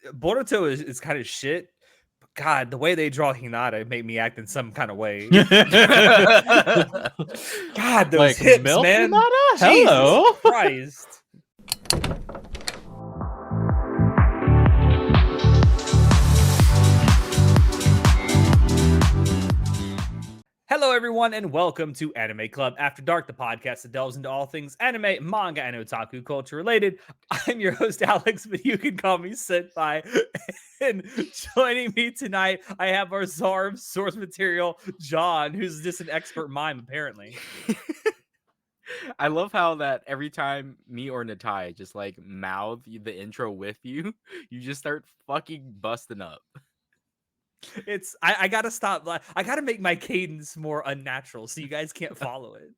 Boruto is kind of shit. But God, the way they draw Hinata made me act in some kind of way. God, those Like hips, Milf man. Hinata? Jesus Hello. Christ. Hello, everyone, and welcome to Anime Club After Dark, the podcast that delves into all things anime, manga, and otaku culture related. I'm your host, Alex, but you can call me Senpai. And joining me tonight, I have our czar of source material, John, who's just an expert mime, apparently. I love how that every time me or Natai just like mouth the intro with you, you just start fucking busting up. I gotta stop. I gotta make my cadence more unnatural so you guys can't follow it.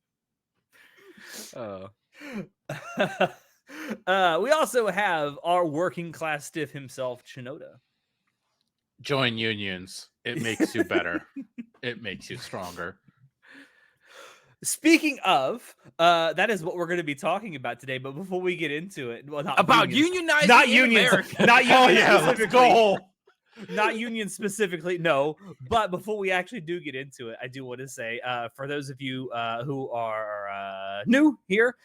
Oh, We also have our working class stiff himself, Chinoda. Join unions. It makes you better. It makes you stronger. Speaking of, that is what we're going to be talking about today. But before we get into it, well, not about unions, unionizing not in unions, America. not Oh unions yeah, let's specifically. go. Not unions specifically, no. But before we actually do get into it, I do want to say, for those of you who are new here,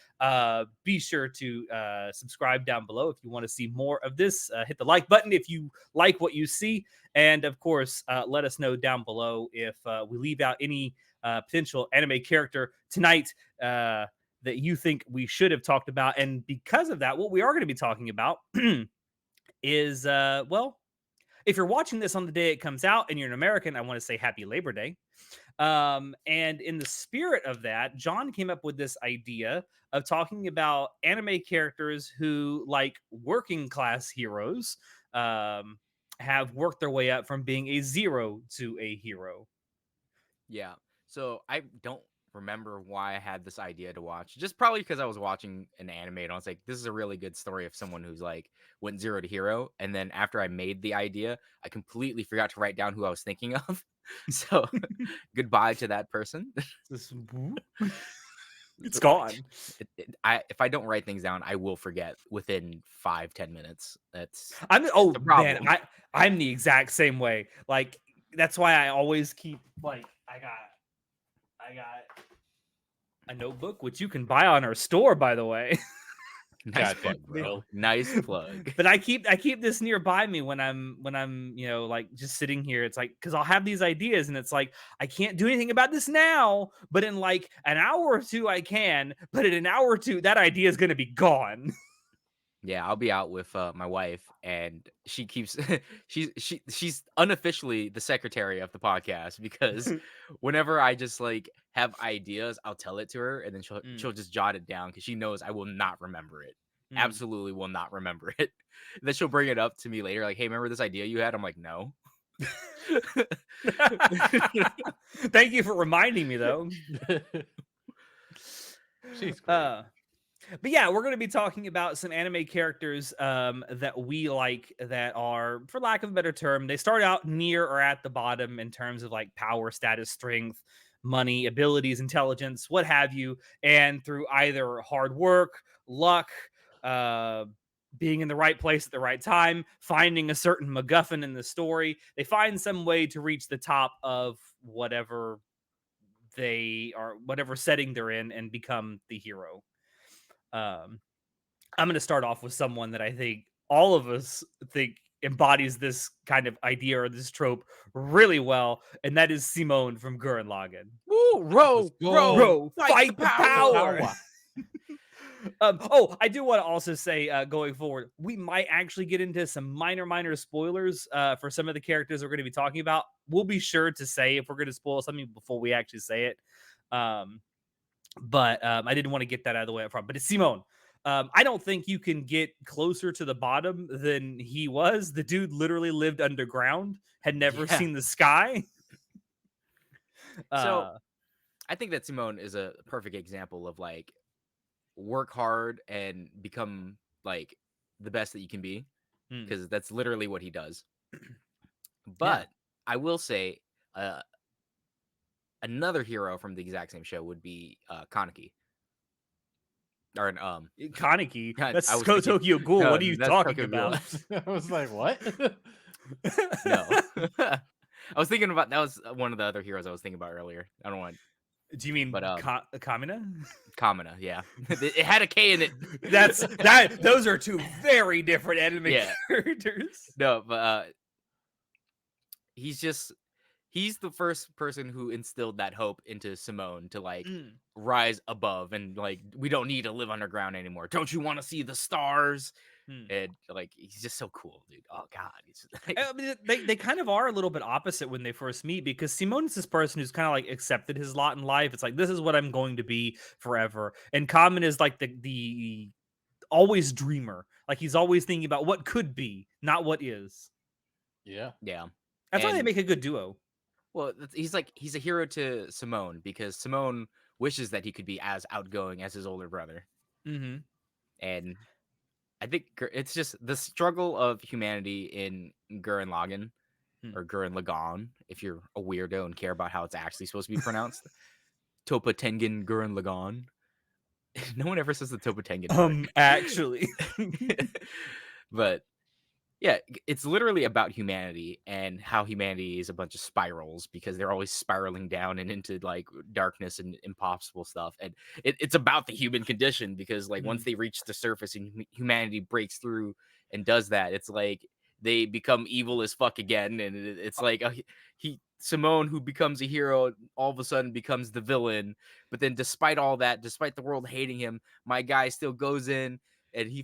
be sure to subscribe down below if you want to see more of this. Hit the like button if you like what you see, and of course, let us know down below if we leave out any potential anime character tonight that you think we should have talked about. And because of that, what we are going to be talking about is well. If you're watching this on the day it comes out and you're an American, I want to say happy Labor Day. And in the spirit of that, John came up with this idea of talking about anime characters who, like working class heroes, have worked their way up from being a zero to a hero. Yeah. So I don't remember why I had this idea to watch. Just probably because I was watching an anime and I was like, this is a really good story of someone who's like went zero to hero. And then after I made the idea, I completely forgot to write down who I was thinking of. So goodbye to that person. It's gone. If I don't write things down, I will forget within 5-10 minutes. That's I'm the man, problem. I'm the exact same way. Like that's why I always keep like I got a notebook which you can buy on our store, by the way. Nice God plug, damn, bro. bro. Nice plug. But I keep this nearby me when I'm like just sitting here. It's like because I'll have these ideas and it's like I can't do anything about this now, but in like an hour or two I can. But in an hour or two, that idea is gonna be gone. Yeah, I'll be out with my wife, and she keeps she's unofficially the secretary of the podcast because whenever I just like have ideas, I'll tell it to her, and then she'll just jot it down because she knows I will not remember it. Absolutely will not remember it. Then she'll bring it up to me later, like, "Hey, remember this idea you had?" I'm like, "No." Thank you for reminding me, though. She's great. But yeah, we're going to be talking about some anime characters that we like that are, for lack of a better term, they start out near or at the bottom in terms of like power, status, strength, money, abilities, intelligence, what have you. And through either hard work, luck, being in the right place at the right time, finding a certain MacGuffin in the story, they find some way to reach the top of whatever they are, whatever setting they're in, and become the hero. I'm going to start off with someone that I think all of us think embodies this kind of idea or this trope really well, and that is Simone from Gurren Lagann. Woo, row, Fight the power. I do want to also say, going forward, we might actually get into some minor spoilers for some of the characters we're going to be talking about. We'll be sure to say if we're going to spoil something before we actually say it. But I didn't want to get that out of the way up front. But it's Simone. I don't think you can get closer to the bottom than he was. The dude literally lived underground, had never seen the sky. So I think that Simone is a perfect example of like work hard and become like the best that you can be, because that's literally what he does. But I will say another hero from the exact same show would be Kaneki. or Kaneki. God, I That's was thinking Tokyo Ghoul. no, What are you that's talking Tokyo Ghoul. about? I was like, what? No. I was thinking about that was one of the other heroes I was thinking about earlier. I don't want, Do you mean but Kamina? Kamina, yeah. It had a K in it. That's that. Those are two very different anime Yeah. characters. No, but he's the first person who instilled that hope into Simone to like Mm. rise above and like we don't need to live underground anymore. Don't you want to see the stars? Hmm. And like he's just so cool, dude. Oh god, he's like, I mean, they kind of are a little bit opposite when they first meet because Simone's this person who's kind of like accepted his lot in life. It's like this is what I'm going to be forever, and Kamen is like the always dreamer. Like he's always thinking about what could be, not what is. Yeah. yeah. That's why they And make a good duo. well, he's a hero to Simone because Simone wishes that he could be as outgoing as his older brother. Mm-hmm. And I think it's just the struggle of humanity in Gurren Lagann Hmm. or Gurren Lagann, if you're a weirdo and care about how it's actually supposed to be pronounced. Topa Tengen Gurren Lagann. No one ever says the Topa Tengen part. Actually. But yeah, it's literally about humanity and how humanity is a bunch of spirals because they're always spiraling down and into like darkness and impossible stuff. And it's about the human condition because like once Mm. they reach the surface and humanity breaks through and does that, it's like they become evil as fuck again. And it's like he Simone, who becomes a hero, all of a sudden becomes the villain. But then, despite all that, despite the world hating him, my guy still goes in and he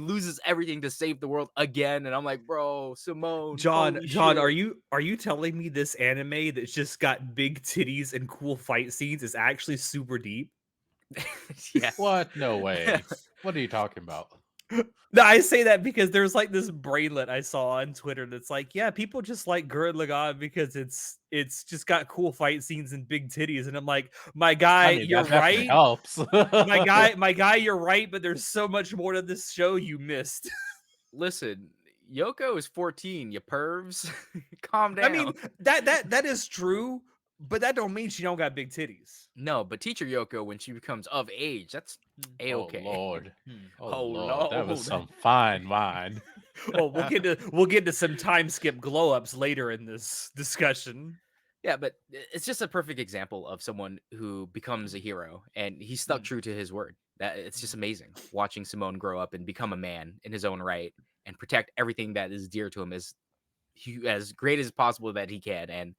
loses everything to save the world again. And I'm like, bro, Simone, John, holy John, shit. are you telling me this anime that's just got big titties and cool fight scenes is actually super deep? Yeah. What? No way. What are you talking about? No, I say that because there's like this brainlet I saw on Twitter that's like, yeah, people just like Gurren Lagann because it's just got cool fight scenes and big titties, and I'm like, my guy, I mean, you're that definitely right. helps. My guy, you're right, but there's so much more to this show you missed. Listen, Yoko is 14, you pervs. Calm I down. mean, that is true, but that don't mean she don't got big titties. No, but teacher Yoko, when she becomes of age, that's Hmm. Oh a-okay. Lord. Hmm. Oh, Oh, Lord. That was Lord. some fine wine. Oh, we'll get to some time skip glow ups later in this discussion. Yeah, but it's just a perfect example of someone who becomes a hero and he stuck Mm. true to his word. That it's just amazing watching Simone grow up and become a man in his own right and protect everything that is dear to him as great as possible that he can. And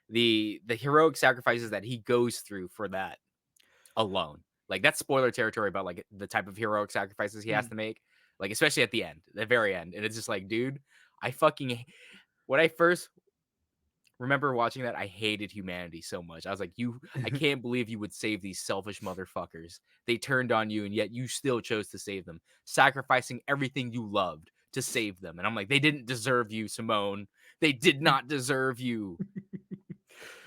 the heroic sacrifices that he goes through for that alone. Like that's spoiler territory about like the type of heroic sacrifices he has Mm. to make. Like especially at the end, the very end. And it's just like, dude, I fucking when I first remember watching that, I hated humanity so much. I was like, I can't believe you would save these selfish motherfuckers. They turned on you, and yet you still chose to save them, sacrificing everything you loved to save them. And I'm like, they didn't deserve you, Simone. They did not deserve you.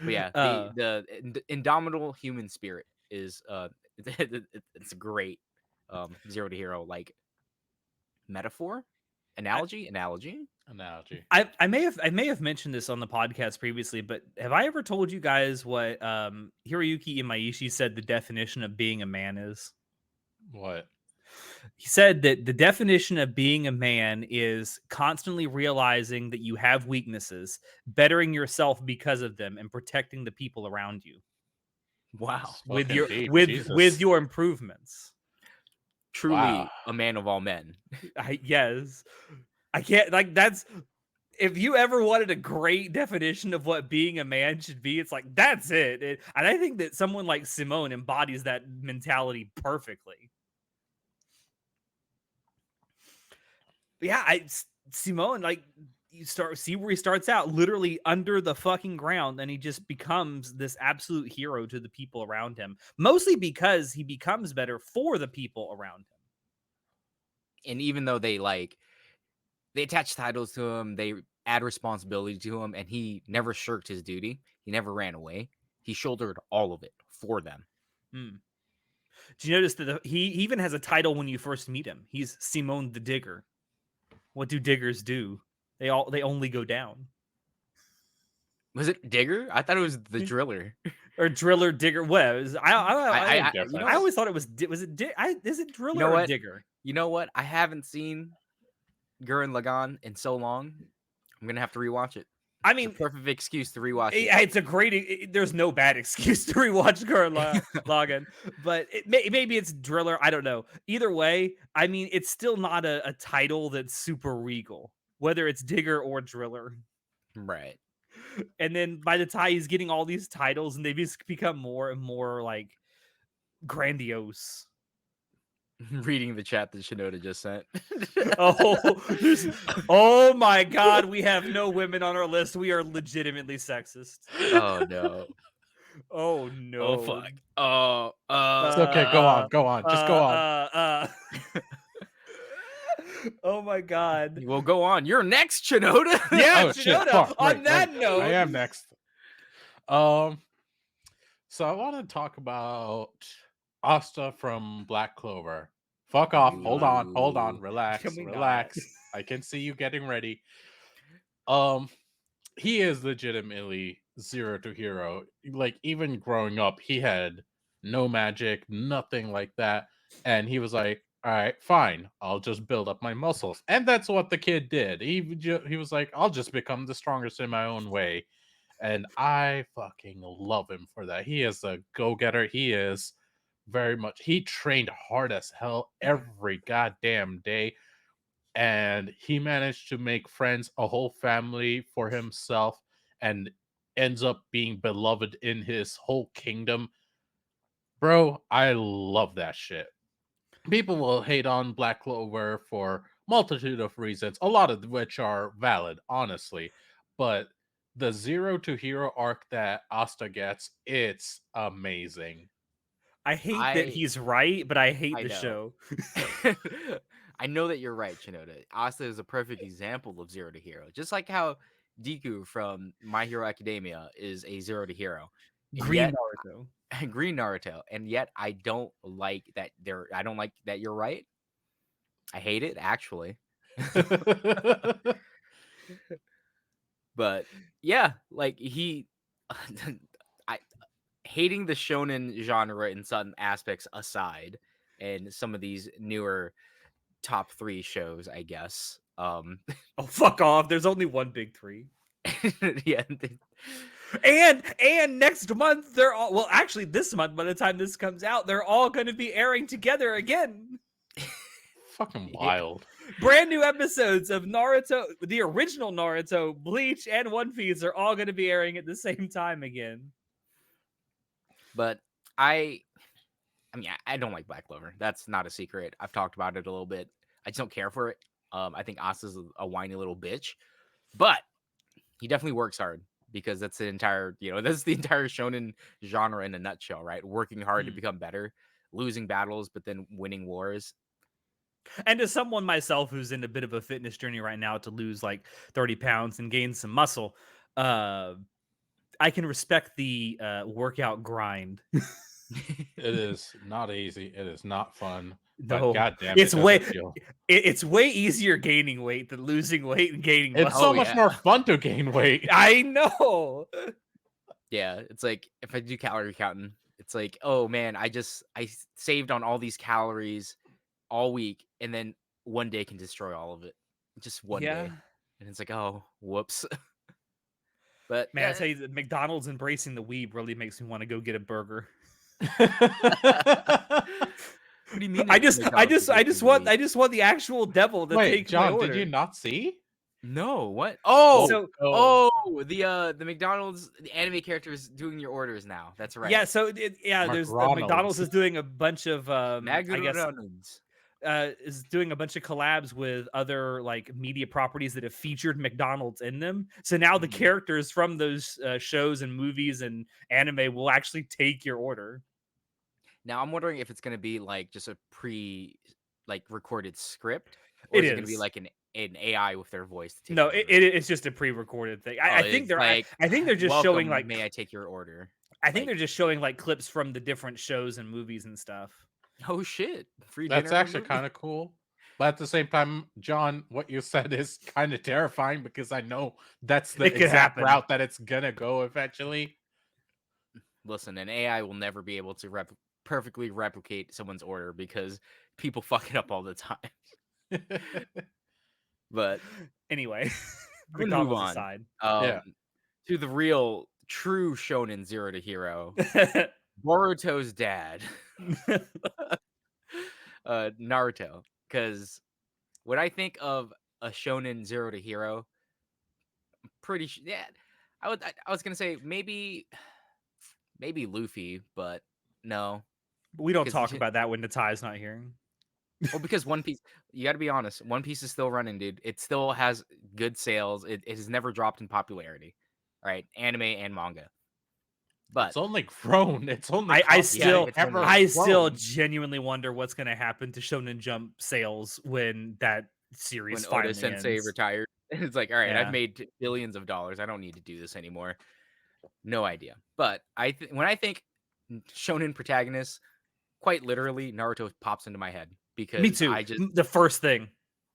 But yeah, Uh, the indomitable human spirit is it's a great zero to hero like metaphor, analogy. Analogy. I may have mentioned this on the podcast previously, but have I ever told you guys what Hiroyuki Imaishi said the definition of being a man is? What? He said that the definition of being a man is constantly realizing that you have weaknesses, bettering yourself because of them, and protecting the people around you Wow, with Fucking your deep. with Jesus. your improvements. Wow. truly a man of all men. Yes, I can't like that's if you ever wanted a great definition of what being a man should be, it's like that's it. And I think that someone like Simone embodies that mentality perfectly. But yeah, Simone, like you start see where he starts out literally under the fucking ground, and he just becomes this absolute hero to the people around him. Mostly because he becomes better for the people around him. And even though they attach titles to him, they add responsibility to him, and he never shirked his duty. He never ran away. He shouldered all of it for them. Hmm. Do you notice that he even has a title when you first meet him? He's Simone the Digger. What do diggers do? They only go down. Was it Digger? I thought it was the Driller. or Driller, Digger. What was I difference. you know I what? always thought it was was it is it You Driller know or what? Digger? You know what? I haven't seen Gurren Lagann in so long. I'm gonna have to rewatch it. I It's a mean, perfect excuse to rewatch it. it's a great. There's no bad excuse to rewatch Lagann, but maybe it's Driller. I don't know. Either way, I mean, it's still not a title that's super regal, whether it's Digger or Driller. Right. And then by the time he's getting all these titles, and they just become more and more like grandiose. Reading the chat that Shinoda just sent. Oh, oh my God, we have no women on our list. We are legitimately sexist. Oh no. Oh no. Oh fuck. Oh It's okay. Go on. Just go on. Oh my God. Well, go on. You're next, Shinoda. Yeah, Oh, shit, Shinoda, fuck, on right, that right. note. I am next. So I want to talk about Asta from Black Clover. Fuck off. Hold on. Ooh. Relax. Can we not? Relax. I can see you getting ready. He is legitimately zero to hero. Like, even growing up, he had no magic, nothing like that. And he was like, all right, fine. I'll just build up my muscles. And that's what the kid did. He was like, I'll just become the strongest in my own way. And I fucking love him for that. He is a go-getter. He is very much, he trained hard as hell every goddamn day, and he managed to make friends, a whole family for himself, and ends up being beloved in his whole kingdom. Bro, I love that shit. People will hate on Black Clover for multitude of reasons, a lot of which are valid, honestly. But the zero to hero arc that Asta gets, it's amazing. I hate that he's right, but I hate I the know. show. I know that you're right, Shinoda. Asta is a perfect example of zero to hero. Just like how Deku from My Hero Academia is a zero to hero. And Green yet, Naruto. Green Naruto. And yet I don't like that you're right. I hate it, actually. But yeah, like I hating the shonen genre in some aspects aside, and some of these newer top 3 shows, I guess. Oh, fuck off. There's only one big 3. Yeah. And next month they're all, well, actually this month, by the time this comes out, they're all going to be airing together again. Fucking wild. Brand new episodes of Naruto, the original Naruto, Bleach, and One Piece are all going to be airing at the same time again. But I mean, I don't like Black Clover. That's not a secret. I've talked about it a little bit. I just don't care for it. I think Asta's a whiny little bitch, but he definitely works hard, because that's the entire shonen genre in a nutshell, right? Working hard to become better, losing battles, but then winning wars. And as someone myself who's in a bit of a fitness journey right now to lose like 30 pounds and gain some muscle, I can respect the workout grind. It is not easy. It is not fun. But No, goddamn, it's it way doesn't feel. it's way easier gaining weight than losing weight and gaining It's muscle. so Oh, much yeah. more fun to gain weight. I know. Yeah, it's like if I do calorie counting, it's like, oh man, I saved on all these calories all week, and then one day can destroy all of it. Just one day. And it's like, oh, whoops. But Man, I tell you, that McDonald's embracing the weeb really makes me want to go get a burger. What do you mean? I just want the actual devil to Wait, take my John, order. did you not see? No, what? Oh, So- the McDonald's, the anime characters doing your orders now. That's right. Yeah, so there's McDonald's. McDonald's is doing a bunch of I guess McDonald's. is doing a bunch of collabs with other like media properties that have featured McDonald's in them. So now the characters from those shows and movies and anime will actually take your order. Now I'm wondering if it's gonna be like just a recorded script, or is it gonna be like an AI with their voice to take No, your order? it's just a pre-recorded thing. I think they're like, I think they're just welcome, showing like may I take your order? I think they're just showing like clips from the different shows and movies and stuff. Oh shit! Free That's dinner actually movie? kind of cool. But at the same time, John, what you said is kind of terrifying because I know that's the It could exact happen. route that it's gonna go eventually. Listen, an AI will never be able to perfectly replicate someone's order because people fuck it up all the time. But Anyway, I'm the gonna move goggles on aside. Yeah. to the real, true shonen Zero to Hero, Boruto's dad, Naruto. Because when I think of a shonen Zero to Hero, yeah, I was gonna say maybe Luffy, but no, We don't because talk about that when Natai's not here. well, because One Piece, you got to be honest, One Piece is still running, dude. It still has good sales. It has never dropped in popularity, right? Anime and manga. But It's only grown. It's only I yeah, still it's only ever grown. genuinely wonder what's going to happen to Shonen Jump sales when that series when Oda finally Sensei ends. retired, it's like, all right, I've Yeah, made billions of dollars. I don't need to do this anymore. No idea. But when I think shonen protagonists, quite literally, Naruto pops into my head me because too. I just The first thing.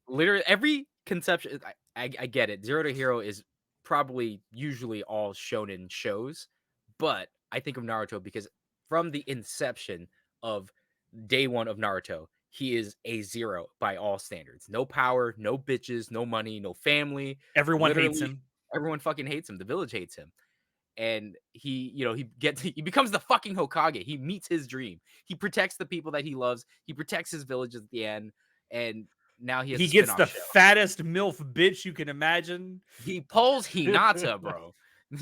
literally every conception. I get it. Zero to Hero is probably usually all shonen shows, but I think of Naruto because from the inception of day one of Naruto, he is a zero by all standards. No power, no bitches, no money, no family. Everyone hates Literally, him. everyone fucking hates him. The village hates him. And he becomes the fucking Hokage. He meets his dream. He protects the people that he loves. He protects his village at the end. And now he has He a gets spin-off the show. fattest MILF bitch you can imagine. He pulls Hinata, bro.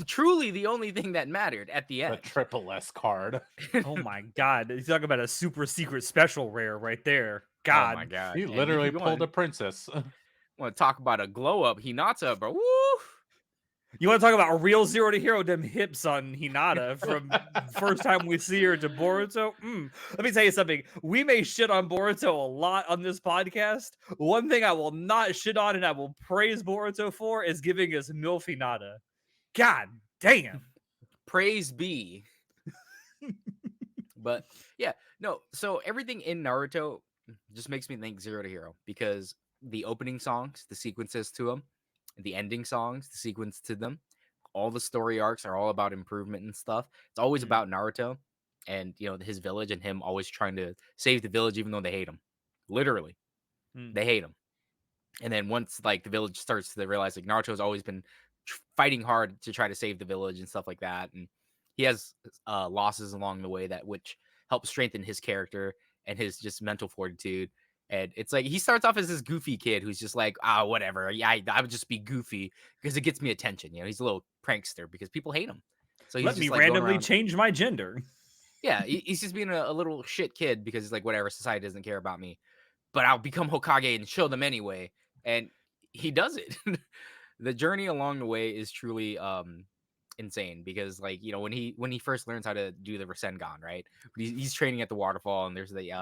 Truly the only thing that mattered at the The end. triple S card. Oh my god. You talk about a super secret special rare right there. Oh my God. god. He And if literally you pulled a princess. want to talk about a glow up Hinata, bro. Woo! You want to talk about a real Zero to Hero? Them hips on Hinata from first time we see her to Boruto. Let me tell you something. We may shit on Boruto a lot on this podcast. One thing I will not shit on and I will praise Boruto for is giving us MILF Hinata. God damn. Praise be. But yeah, no. So everything in Naruto just makes me think Zero to Hero because the opening songs, the sequences to them, the ending songs, the sequence to them, all the story arcs are all about improvement and stuff. It's always Mm, about Naruto and his village and him always trying to save the village even though they hate him. Literally, mm. they hate him. And then once like the village starts to realize like Naruto's always been fighting hard to try to save the village and stuff like that, and he has losses along the way that which help strengthen his character and his just mental fortitude. And it's like he starts off as this goofy kid who's just like, whatever. Yeah, I would just be goofy because it gets me attention. He's a little prankster because people hate him. So he's Let me just like going randomly around. change my gender. Yeah, he's just being a little shit kid because he's like, whatever, society doesn't care about me, but I'll become Hokage and show them anyway. And he does it. The journey along the way is truly insane because like when he first learns how to do the Rasengan, right? He's training at the waterfall and there's the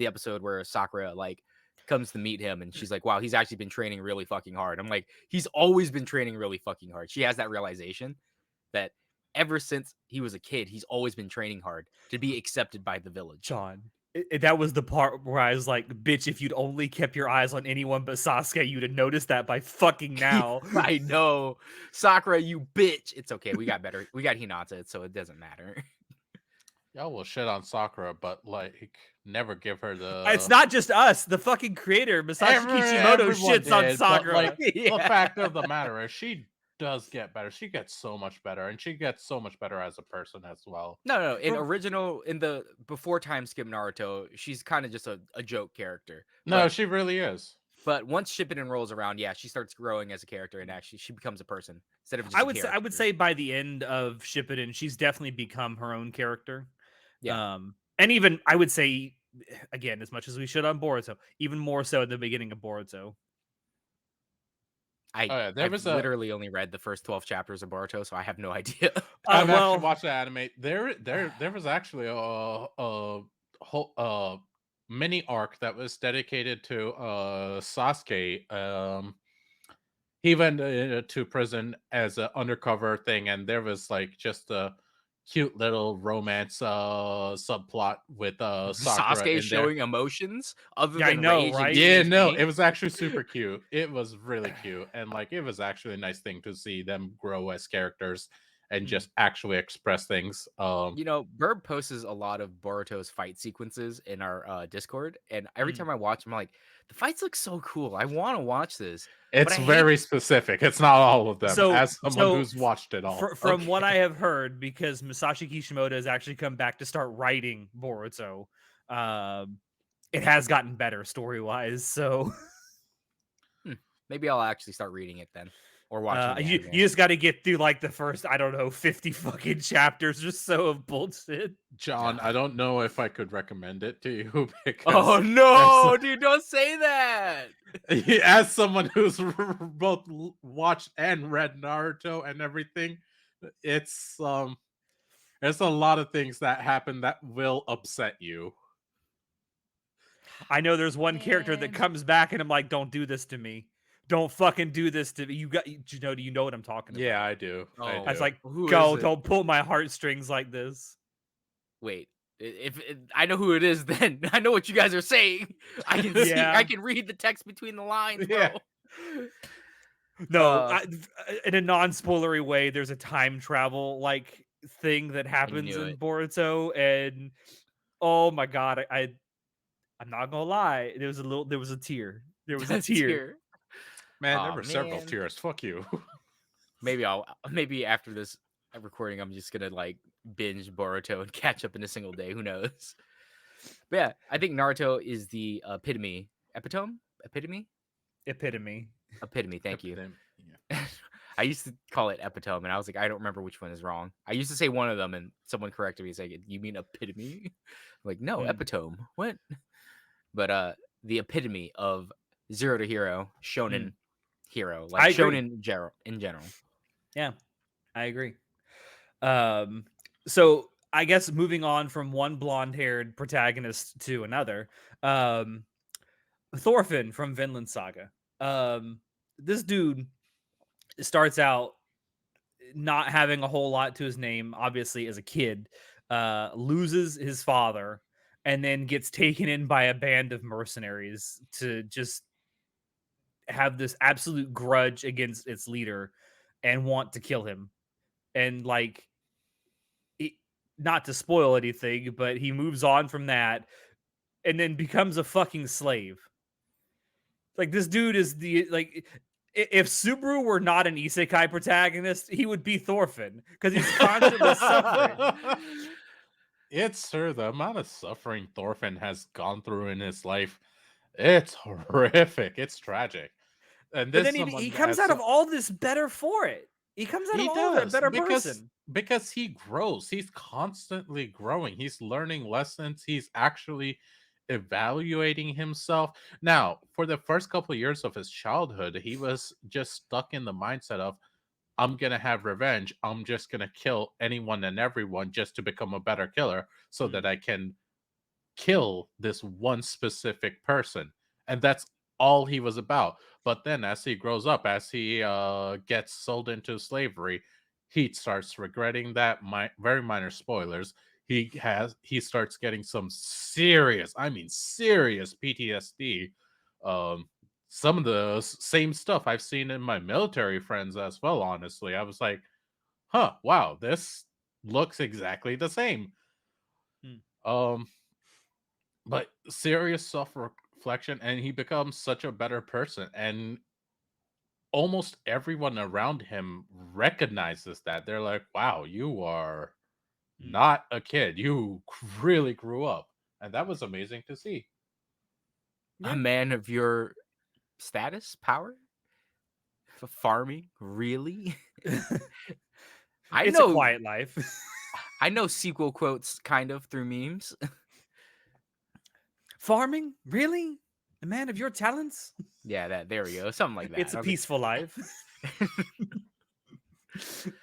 episode where Sakura like comes to meet him and she's like, wow, he's actually been training really fucking hard. I'm like, he's always been training really fucking hard. She has that realization that ever since he was a kid, he's always been training hard to be accepted by the village. John. That was the part where I was like, bitch, if you'd only kept your eyes on anyone but Sasuke, you'd have noticed that by fucking now. I know. Sakura, you bitch. It's okay. We got better. We got Hinata, so it doesn't matter. Y'all will shit on Sakura, but like never give her It's the. not just us. The fucking creator, Masashi Kishimoto, Everyone shits on did, but Sakura. like Yeah. the fact of the matter is, she does get better. She gets so much better, and she gets so much better as a person as well. No. In the before time skip Naruto, she's kind of just a joke character. No, she really is. But once Shippuden rolls around, yeah, she starts growing as a character and actually she becomes a person instead of just a character. I would say by the end of Shippuden, she's definitely become her own character. Yeah. And even I would say again, as much as we should on Boruto, even more so at the beginning of Boruto. I've literally only read the first 12 chapters of Boruto, so I have no idea. I've actually watched the anime. There was actually a whole mini arc that was dedicated to Sasuke. He went to prison as an undercover thing, and there was like just cute little romance subplot with Sakura Sasuke in there. showing emotions other Yeah, I than know, rage and right? Yeah, teenage no, pain. it was actually super cute. It was really cute. And like it was actually a nice thing to see them grow as characters and Mm. just actually express things. You know, Burb posts a lot of Boruto's fight sequences in our Discord, and every Mm. time I watch, I'm like, the fights look so cool. I want to watch this, but It's I hate. very specific. It's not all of them, So, as someone who's watched it all. from what I Okay. have heard, because Masashi Kishimoto has actually come back to start writing Boruto, um, it has gotten better story wise. So Maybe I'll actually start reading it then, or watching the you anime. just got to get through like the first, I don't know, 50 fucking chapters or so of bullshit. John, I don't know if I could recommend it to you Oh because as, no, dude! Don't say that. as someone who's both watched and read Naruto and everything, it's there's a lot of things that happen that will upset you. I know there's one character that Man. comes back and I'm like, don't do this to me. Don't fucking do this to me. Do you know what I'm talking Yeah, about? I do. I Oh, I was do. like, who is go, it? don't pull my heartstrings like this. Wait, if I know who it is, then I know what you guys are saying. I can see, Yeah. I can read the text between the lines, bro. Yeah. No, Uh, in a non-spoilery way, there's a time travel like thing that happens knew in it. Boruto, and oh my god, I'm not gonna lie, there was a tear. There was a tear. Tear. Man, there Aw, were several man. tears. Fuck you. Maybe after this recording, I'm just gonna like binge Boruto and catch up in a single day. Who knows? But yeah, I think Naruto is the epitome. Thank you. Epidemic. Yeah. I used to call it epitome, and I was like, I don't remember which one is wrong. I used to say one of them, and someone corrected me, saying, "You mean epitome?" I'm like, no, Mm. epitome. What? But the epitome of zero to hero, shonen hero, like I agree. shonen in general. Yeah, I agree. So I guess moving on from one blonde-haired protagonist to another, Thorfinn from Vinland Saga. This dude starts out not having a whole lot to his name, obviously, as a kid, loses his father, and then gets taken in by a band of mercenaries to just have this absolute grudge against its leader and want to kill him. And like, not to spoil anything, but he moves on from that and then becomes a fucking slave. Like, this dude is the like. If Subaru were not an isekai protagonist, he would be Thorfinn because he's constantly suffering. It's true. The amount of suffering Thorfinn has gone through in his life, it's horrific. It's tragic. And But this then he someone comes as out of all this better for it. He comes out of he all of it a does better person. because he grows. He's constantly growing. He's learning lessons. He's actually evaluating himself. Now, for the first couple years of his childhood, he was just stuck in the mindset of I'm going to have revenge. I'm just going to kill anyone and everyone just to become a better killer so that I can kill this one specific person. And that's all he was about. But then as he grows up, as he gets sold into slavery, he starts regretting that. Very minor spoilers. He starts getting some serious, I mean serious PTSD. Um, some of the same stuff I've seen in my military friends as well. Honestly, I was like, "Huh, wow, this looks exactly the same." Hmm. Um, but serious self-reflection, and he becomes such a better person, and almost everyone around him recognizes that. They're like, wow, you are Hmm. not a kid, you really grew up. And that was amazing to see. A Yeah. man of your status, power, farming, really? I It's a know, quiet life. I know sequel quotes kind of through memes. Farming? Really? A man of your talents? Yeah, there we go, something like that. It's a I was like, peaceful life.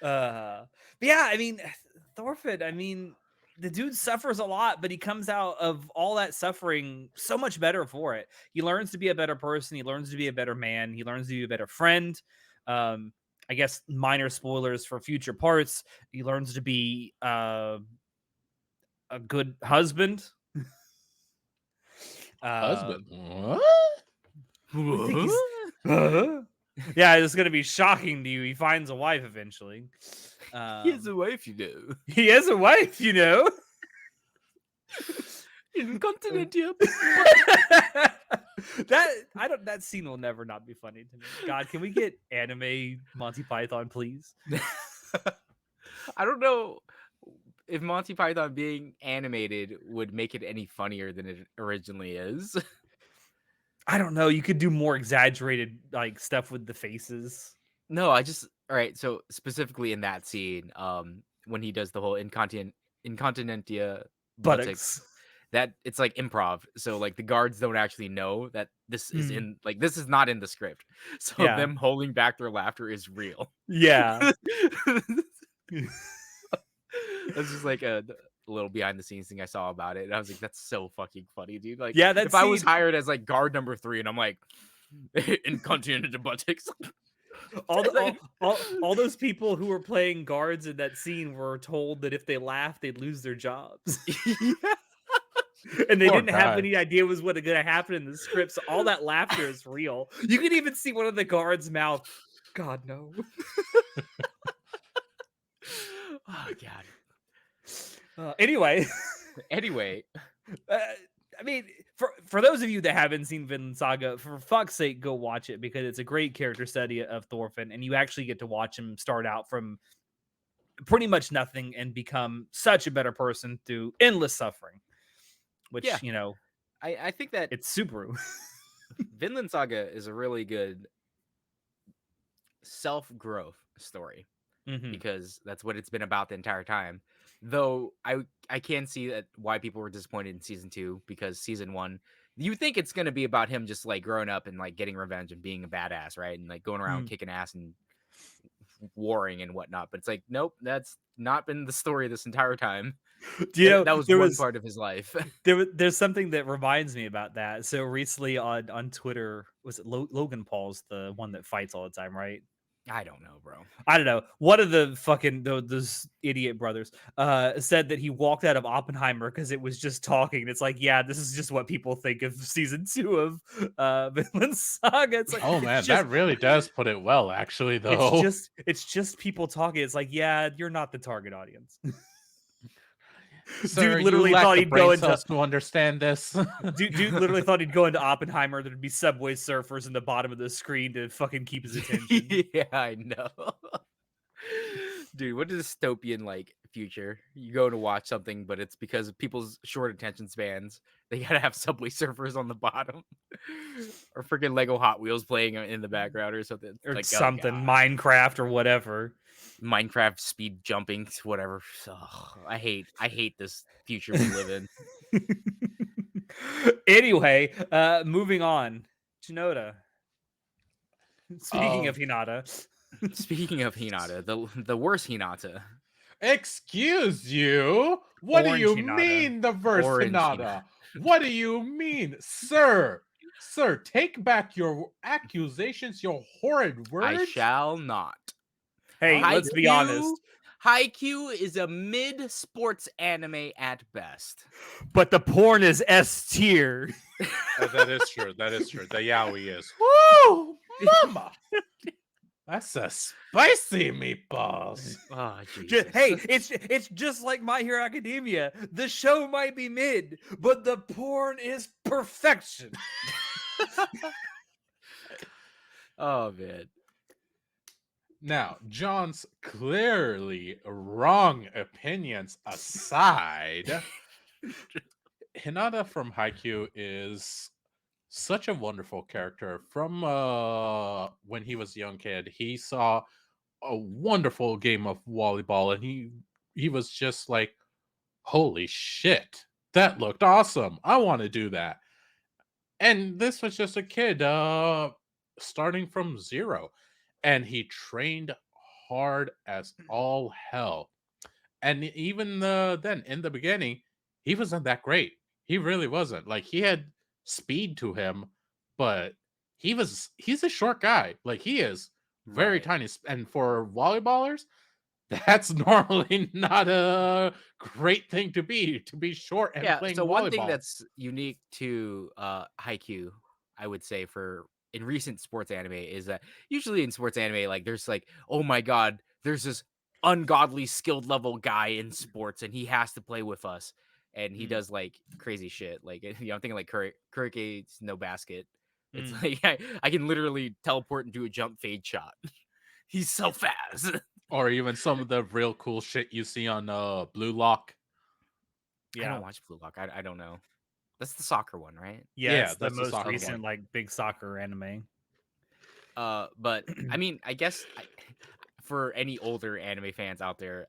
But yeah, I mean, Thorfinn, I mean, the dude suffers a lot, but he comes out of all that suffering so much better for it. He learns to be a better person. He learns to be a better man. He learns to be a better friend. Um, I guess minor spoilers for future parts. He learns to be a good husband. Husband. What? I think he's. Huh? Yeah, it's gonna be shocking to you. He finds a wife eventually. He has a wife, you know. He has a wife, you know. Incontinent here. That scene will never not be funny to me. God, can we get anime Monty Python, please? I don't know if Monty Python being animated would make it any funnier than it originally is. I don't know. You could do more exaggerated like stuff with the faces. No, all right. So specifically in that scene, when he does the whole incontinentia buttocks, Buttocks. that it's like improv. So like the guards don't actually know that this is Mm. this is not in the script. So Yeah. them holding back their laughter is real. Yeah. That's just like a little behind the scenes thing I saw about it. And I was like, that's so fucking funny, dude. Like, Yeah, that if I was scene- hired as like guard number 3 and I'm like incontinent buttocks. all those people who were playing guards in that scene were told that if they laughed, they'd lose their jobs. And they Poor didn't have guy. any idea was what going to happen in the script. So all that laughter is real. You can even see one of the guards' mouth. God, no. Oh god. Anyway, Anyway, I mean, for those of you that haven't seen Vinland Saga, for fuck's sake, go watch it because it's a great character study of Thorfinn, and you actually get to watch him start out from pretty much nothing and become such a better person through endless suffering. Which, Yeah. you know, I think that it's Subaru. Vinland Saga is a really good self-growth story. Mhm. Because that's what it's been about the entire time. Though I can see that why people were disappointed in season 2 because season 1, you think it's gonna be about him just like growing up and like getting revenge and being a badass, right? And like going around Mm. kicking ass and warring and whatnot. But it's like, nope, that's not been the story this entire time. Do you know That was there one was part of his life. there's something that reminds me about that. So recently on Twitter, was it Logan Paul's the one that fights all the time, right? I don't know, bro. I don't know. One of the fucking those idiot brothers said that he walked out of Oppenheimer because it was just talking. It's like, yeah, this is just what people think of season 2 of Vinland Saga. It's like, Oh it's man, just, that really does put it well, actually. Though it's just people talking. It's like, yeah, you're not the target audience. Sir, Dude literally you lack thought the he'd brain go into cells to understand this. dude literally thought he'd go into Oppenheimer. There'd be Subway Surfers in the bottom of the screen to fucking keep his attention. Yeah, I know. Dude, what a dystopian like future. You go to watch something, but it's because of people's short attention spans. They gotta have Subway Surfers on the bottom. Or freaking Lego Hot Wheels playing in the background or something. Or Like, oh, something, God. Minecraft or whatever. Minecraft speed jumping, whatever. Ugh, I hate this future we live in. Anyway, moving on. Chinoda. Speaking Um, of Hinata. Speaking of Hinata, the worst Hinata. Excuse you? What do Orange you Hinata. mean the verse Orange Hinata? What do you mean, sir? Sir, take back your accusations, your horrid words. I shall not. Hey, let's be honest. Haikyuu is a mid sports anime at best. But the porn is S tier. That is true. That is true. The yaoi is. Woo! Mama! That's a spicy meatballs. Oh, Jesus. Hey, it's just like My Hero Academia. The show might be mid, but the porn is perfection. Oh, man. Now, John's clearly wrong opinions aside, Hinata from Haikyuu is such a wonderful character. From when he was a young kid, he saw a wonderful game of volleyball, and he was just like, "Holy shit, that looked awesome! I want to do that." And this was just a kid starting from zero, and he trained hard as all hell. And even then, in the beginning, he wasn't that great. He really wasn't. Like, he had speed to him, but he's a short guy. Like, he is very Right. tiny. And for volleyballers, that's normally not a great thing to be short and Yeah, playing so one thing volleyball. that's unique to Haikyuu, I would say for in recent sports anime is that usually in sports anime, like there's like, oh my god, there's this ungodly skilled level guy in sports and he has to play with us. And he Mm. does like crazy shit. Like I'm thinking like Kurike's no basket. It's Mm. like I can literally teleport and do a jump fade shot. He's so fast. Or even some of the real cool shit you see on Blue Lock. I don't Yeah. watch Blue Lock. I don't know. That's the soccer one, right? Yeah, Yeah, it's the that's the most soccer Okay. recent one. like big soccer anime. But I mean, I guess for any older anime fans out there,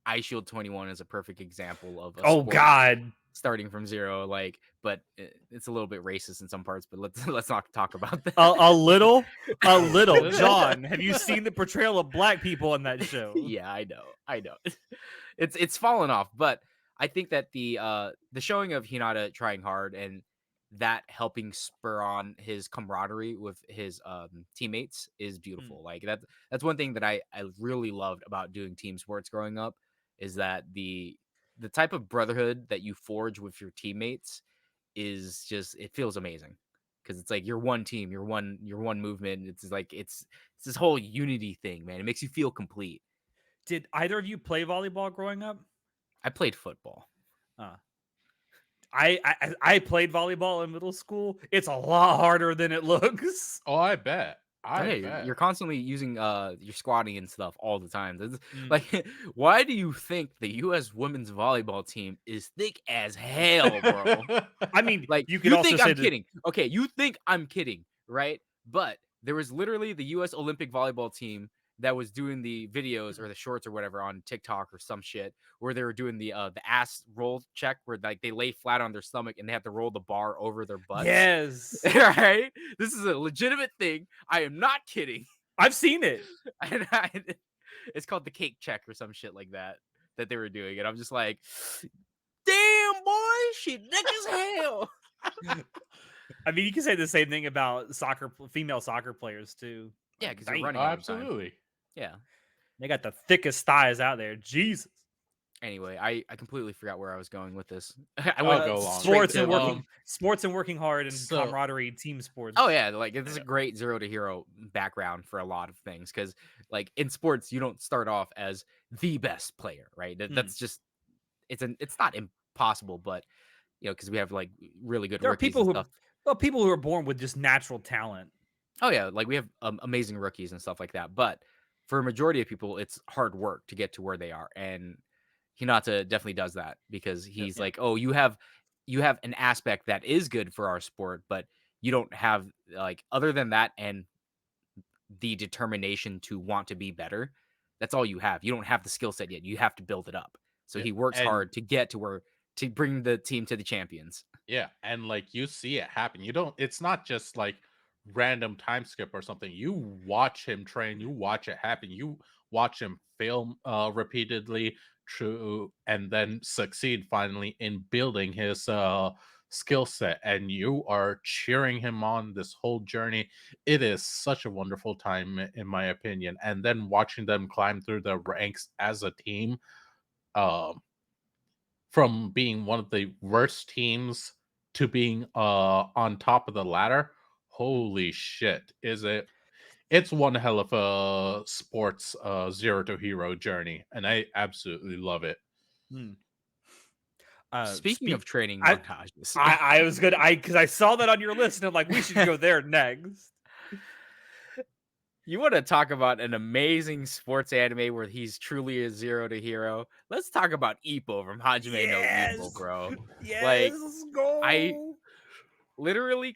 Eye Shield 21 is a perfect example of a Oh sport God. starting from zero. Like, but it's a little bit racist in some parts. But let's let's not talk about that. A little, a A little. little? John, have you seen the portrayal of black people in that show? Yeah, I know. It's fallen off, but I think that the showing of Hinata trying hard and that helping spur on his camaraderie with his teammates is Mm. beautiful. Like that's one thing that I really loved about doing team sports growing up is that the type of brotherhood that you forge with your teammates is just it feels amazing because it's like you're one team, you're one movement. It's like it's this whole unity thing, man. It makes you feel complete. Did either of you play volleyball growing up? I played football. Uh, I played volleyball in middle school. It's a lot harder than it looks. Oh, I bet. Oh, I yeah, bet. you're constantly using your squatting and stuff all the time. Mm. Like, why do you think the U.S. women's volleyball team is thick as hell, bro? I mean, Like, you could you also think say I'm that. kidding? Okay, you think I'm kidding, right? But there was literally the U.S. Olympic volleyball team that was doing the videos or the shorts or whatever on TikTok or some shit where they were doing the ass roll check where like they lay flat on their stomach and they have to roll the bar over their butts. Yes, Right? This is a legitimate thing. I am not kidding. I've seen it. And it's called the cake check or some shit like that that they were doing. And I'm just like, damn, boy, she thick as hell. I mean, you can say the same thing about female soccer players too. Yeah, Like, because they're damn, running Oh, all the time. absolutely. Yeah. they got the thickest thighs out there. Jesus. Anyway, I completely forgot where I was going with this. I I'll went go along. straight Sports and working hard and so- camaraderie, team sports. Oh yeah, like this is a great zero to hero background for a lot of things because like in sports you don't start off as the best player, right? That's just it's not impossible, but you know because we have like really good There are rookies people and who, stuff. well, people who are born with just natural talent. Oh yeah, like we have amazing rookies and stuff like that. But for a majority of people, it's hard work to get to where they are, and Hinata definitely does that because he's Yeah. like, oh, you have an aspect that is good for our sport, but you don't have like other than that and the determination to want to be better. That's all you have. You don't have the skill set yet. You have to build it up. So Yeah, he works and hard to get to where to bring the team to the champions. yeah, and like you see it happen. You don't. It's not just like random time skip or something. You watch him train. You watch it happen. You watch him fail repeatedly, true, and then succeed finally in building his skill set. And you are cheering him on this whole journey. It is such a wonderful time, in my opinion. And then watching them climb through the ranks as a team. Um, from being one of the worst teams to being on top of the ladder. Holy shit. It's one hell of a sports zero to hero journey, and I absolutely love it. Hmm. Speaking of training I- montages, I was good. Because I saw that on your list, and I'm like, we should go there next. you want to talk about an amazing sports anime where he's truly a zero to hero? Let's talk about Ippo from Hajime no Ippo, bro. Yes, Like, let's go.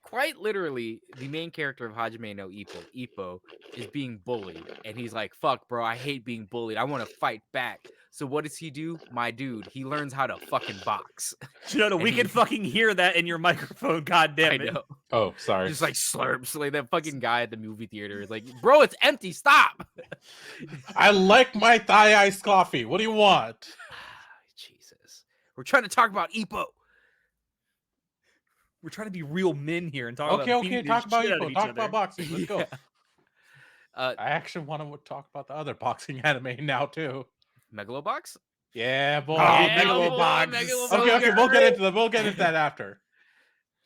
Quite literally, the main character of Hajime no Ippo, is being bullied. And he's like, fuck, bro, I hate being bullied. I want to fight back. So what does he do? My dude, he learns how to fucking box. Shinoda, we can fucking hear that in your microphone. God I damn it. know. Oh, sorry. Just like slurps. Like that fucking guy at the movie theater is like, bro, it's empty. Stop. I like my Thai iced coffee. What do you want? Jesus. We're trying to talk about Ippo. We're trying to be real men here and talk Okay, about okay. beating Talk the about shit out of Ippo. each Talk other. about boxing. Let's go. Yeah. Uh, I actually want to talk about the other boxing anime now too. Megalobox. Yeah, boy. Oh, Yeah, boy, Megalobox. Okay, Megalobox. we'll get into that after.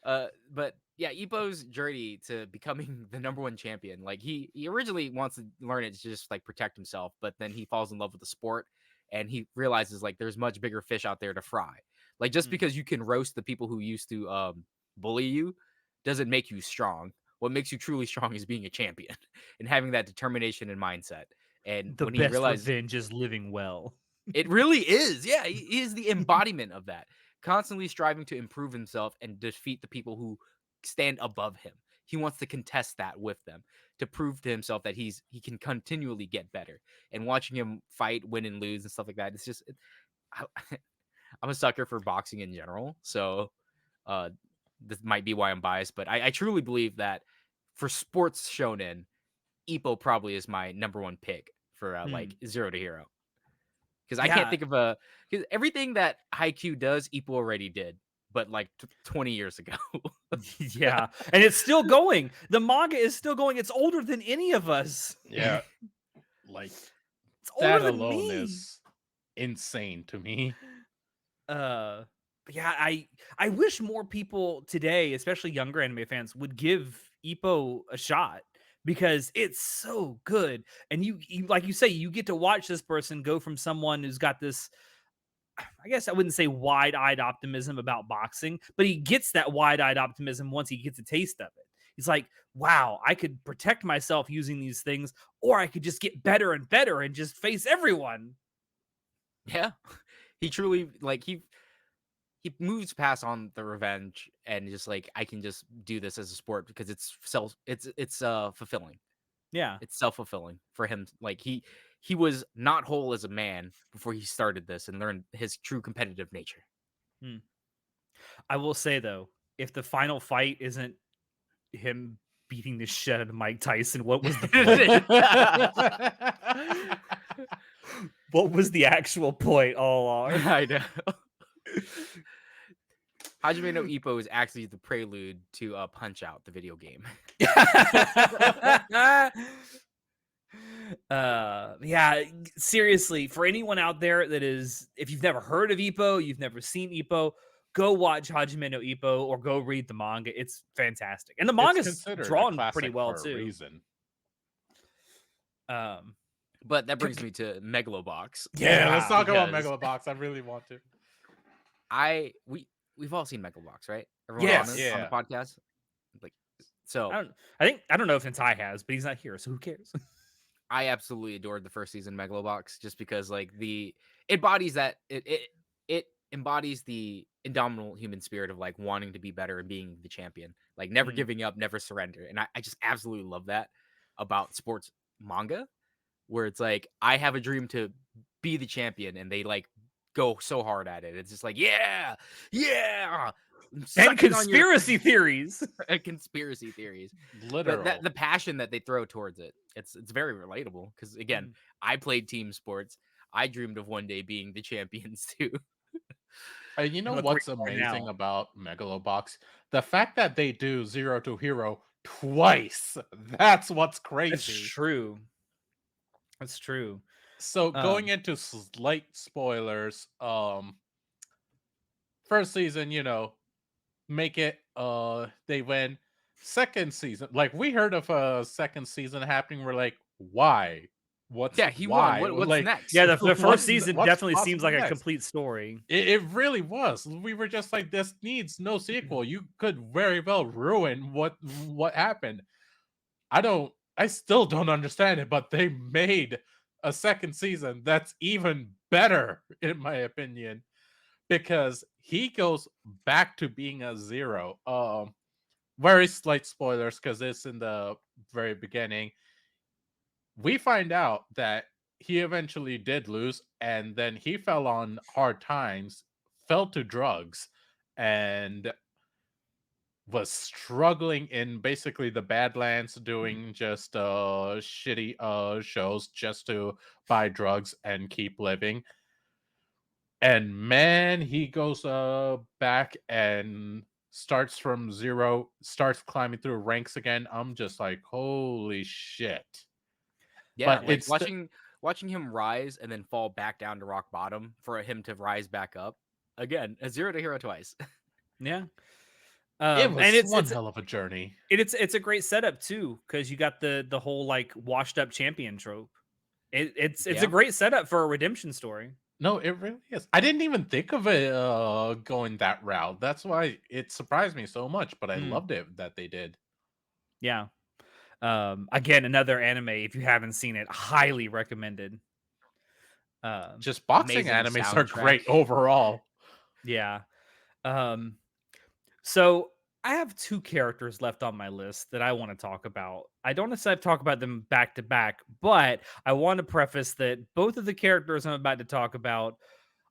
But yeah, Ippo's journey to becoming the number one champion, like he originally wants to learn it to just like protect himself, but then he falls in love with the sport and he realizes like there's much bigger fish out there to fry. Like just Mm. because you can roast the people who used to bully you doesn't make you strong. What makes you truly strong is being a champion and having that determination and mindset. And The when he best realized revenge is living well. it really is. Yeah, he is the embodiment of that. Constantly striving to improve himself and defeat the people who stand above him. He wants to contest that with them to prove to himself that he can continually get better. And watching him fight, win and lose and stuff like that, it's just I, I'm a sucker for boxing in general. So uh this might be why I'm biased, but I truly believe that for sports shonen, Ippo probably is my number one pick for like Zero to Hero. Because I can't Yeah. think of because everything that Haikyuu does, Ippo already did, but like 20 years ago. Yeah. And it's still going. The manga is still going. It's older than any of us. Yeah, like It's older that than alone me. is insane to me. But yeah, I wish more people today, especially younger anime fans, would give Ippo a shot because it's so good. And you like you say, you get to watch this person go from someone who's got this, I guess I wouldn't say wide-eyed optimism about boxing, but he gets that wide-eyed optimism once he gets a taste of it. He's like, wow, I could protect myself using these things, or I could just get better and better and just face everyone. Yeah. He truly like he moves past on the revenge and just like I can just do this as a sport because it's fulfilling. Yeah. It's self-fulfilling for him. Like he was not whole as a man before he started this and learned his true competitive nature. Hmm. I will say though, if the final fight isn't him beating the shit out of Mike Tyson, what was the point? What was the actual point all along? I know. Hajime no Ippo is actually the prelude to Punch Out, the video game. Yeah, seriously, for anyone out there that is, if you've never heard of Ippo, you've never seen Ippo, go watch Hajime no Ippo or go read the manga. It's fantastic, and the It's manga's considered a drawn pretty classic well for a too. reason. But that brings me to Megalobox. Yeah, let's talk about because Megalobox. I really want to. We've all seen Megalobox, right? Everyone Yes. on Yeah. the podcast. Like so I don't know if Sentai has, but he's not here, so who cares? I absolutely adored the first season Megalobox just because like it embodies that it embodies the indomitable human spirit of like wanting to be better and being the champion, like never giving up, never surrender. And I just absolutely love that about sports manga, where it's like I have a dream to be the champion and they like go so hard at it. It's just like, yeah, And sucking on your conspiracy theories. conspiracy theories. Literal. But the passion that they throw towards it, it's very relatable. Because again, I played team sports. I dreamed of one day being the champions too. You know Look what's where you are amazing now. about Megalobox? The fact that they do Zero to Hero twice. That's what's crazy. That's true. That's true. So going into slight spoilers, first season, you know, make it they win. Second season, like we heard of a second season happening, we're like, why? Yeah, he won. Why? What's Like, next? Yeah, the first season what's definitely seems possibly like a next? complete story. It really was. We were just like, this needs no sequel. You could very well ruin what happened. I still don't understand it, but they made a second season that's even better, in my opinion, because he goes back to being a zero. Very slight spoilers because it's in the very beginning. We find out that he eventually did lose, and then he fell on hard times, fell to drugs, and was struggling in basically the Badlands, doing just shitty shows just to buy drugs and keep living. And man, he goes back and starts from zero, starts climbing through ranks again. I'm just like, holy shit. Yeah, But like it's watching him rise and then fall back down to rock bottom for him to rise back up. Again, a 0 to hero twice. Yeah. it And was one hell of a journey. it's a great setup too, because you got the whole like washed up champion trope. It's a Yeah. great setup for a redemption story. No, it really is. I didn't even think of it going that route. That's why it surprised me so much, but I Mm, loved it that they did. yeah. Again, another anime, if you haven't seen it, highly recommended. Just boxing Amazing animes are soundtrack. great overall. Yeah. Um, so I have two characters left on my list that I want to talk about. I don't necessarily talk about them back to back, but I want to preface that both of the characters I'm about to talk about,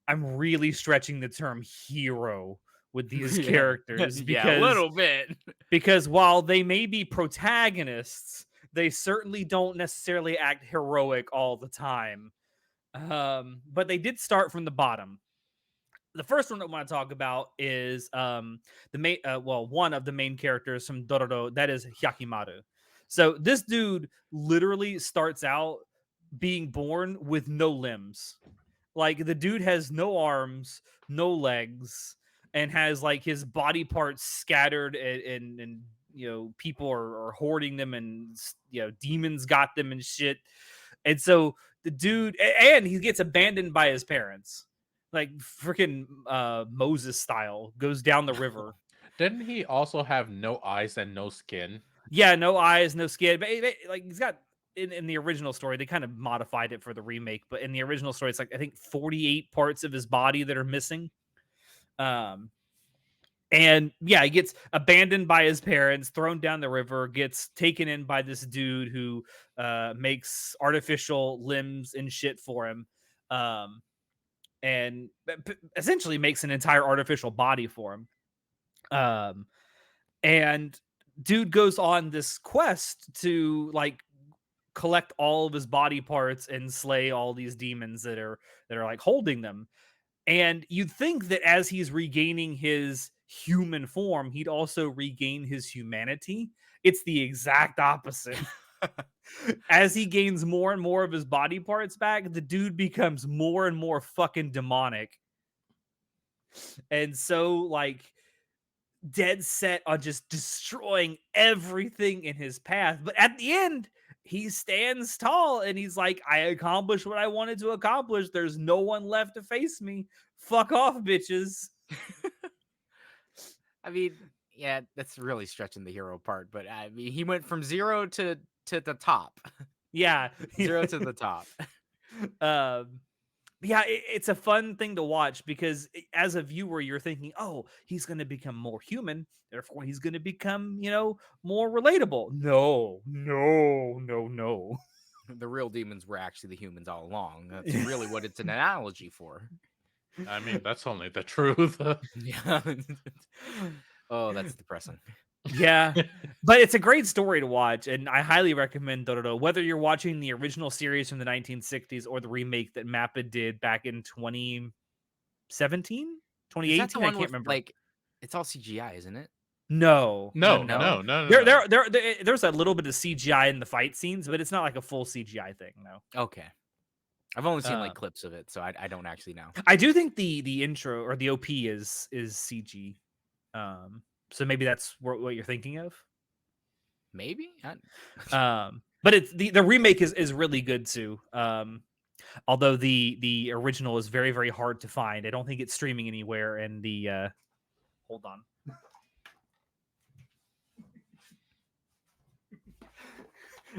I'm really stretching the term hero with these Yeah. characters Yeah, a little bit. because while they may be protagonists, they certainly don't necessarily act heroic all the time. But they did start from the bottom. The first one I want to talk about is the main one of the main characters from Dororo, that is Hyakimaru. So this dude literally starts out being born with no limbs. Like the dude has no arms, no legs, and has like his body parts scattered, and people are hoarding them, and demons got them and shit. And so the dude, and he gets abandoned by his parents, like freaking Moses style, goes down the river. Didn't he also have no eyes and no skin? Yeah, no eyes, no skin, but like he's got in the original story, they kind of modified it for the remake, but in the original story, it's like I think 48 parts of his body that are missing. Um, and yeah, he gets abandoned by his parents, thrown down the river, gets taken in by this dude who makes artificial limbs and shit for him. Um, and essentially makes an entire artificial body for him. Um, and dude goes on this quest to like collect all of his body parts and slay all these demons that are like holding them. And you'd think that as he's regaining his human form, he'd also regain his humanity. It's the exact opposite. As he gains more and more of his body parts back, the dude becomes more and more fucking demonic. And so like dead set on just destroying everything in his path. But at the end, he stands tall and he's like, I accomplished what I wanted to accomplish. There's no one left to face me. Fuck off, bitches. I mean, yeah, that's really stretching the hero part, but I mean, he went from 0 to the top. Yeah. 0 to the top. um yeah, it's a fun thing to watch because as a viewer, you're thinking, oh, he's going to become more human. Therefore, he's going to become, more relatable. No, no, no, no. The real demons were actually the humans all along. That's really what it's an analogy for. I mean, that's only the truth. Yeah. Oh, that's depressing. Yeah, but it's a great story to watch, and I highly recommend Dororo. Whether you're watching the original series from the 1960s or the remake that Mappa did back in 2017, Is that the 2018, I one can't with remember. like it's all CGI, isn't it? No, no, No, no, No? no. there's a little bit of CGI in the fight scenes, but it's not like a full CGI thing. No. Okay. I've only seen Uh, like clips of it, so I don't actually know. I do think the intro or the OP is CG. So maybe that's what you're thinking of. Maybe? But it's the remake is really good too. Although the original is very, very hard to find. I don't think it's streaming anywhere. And the hold on.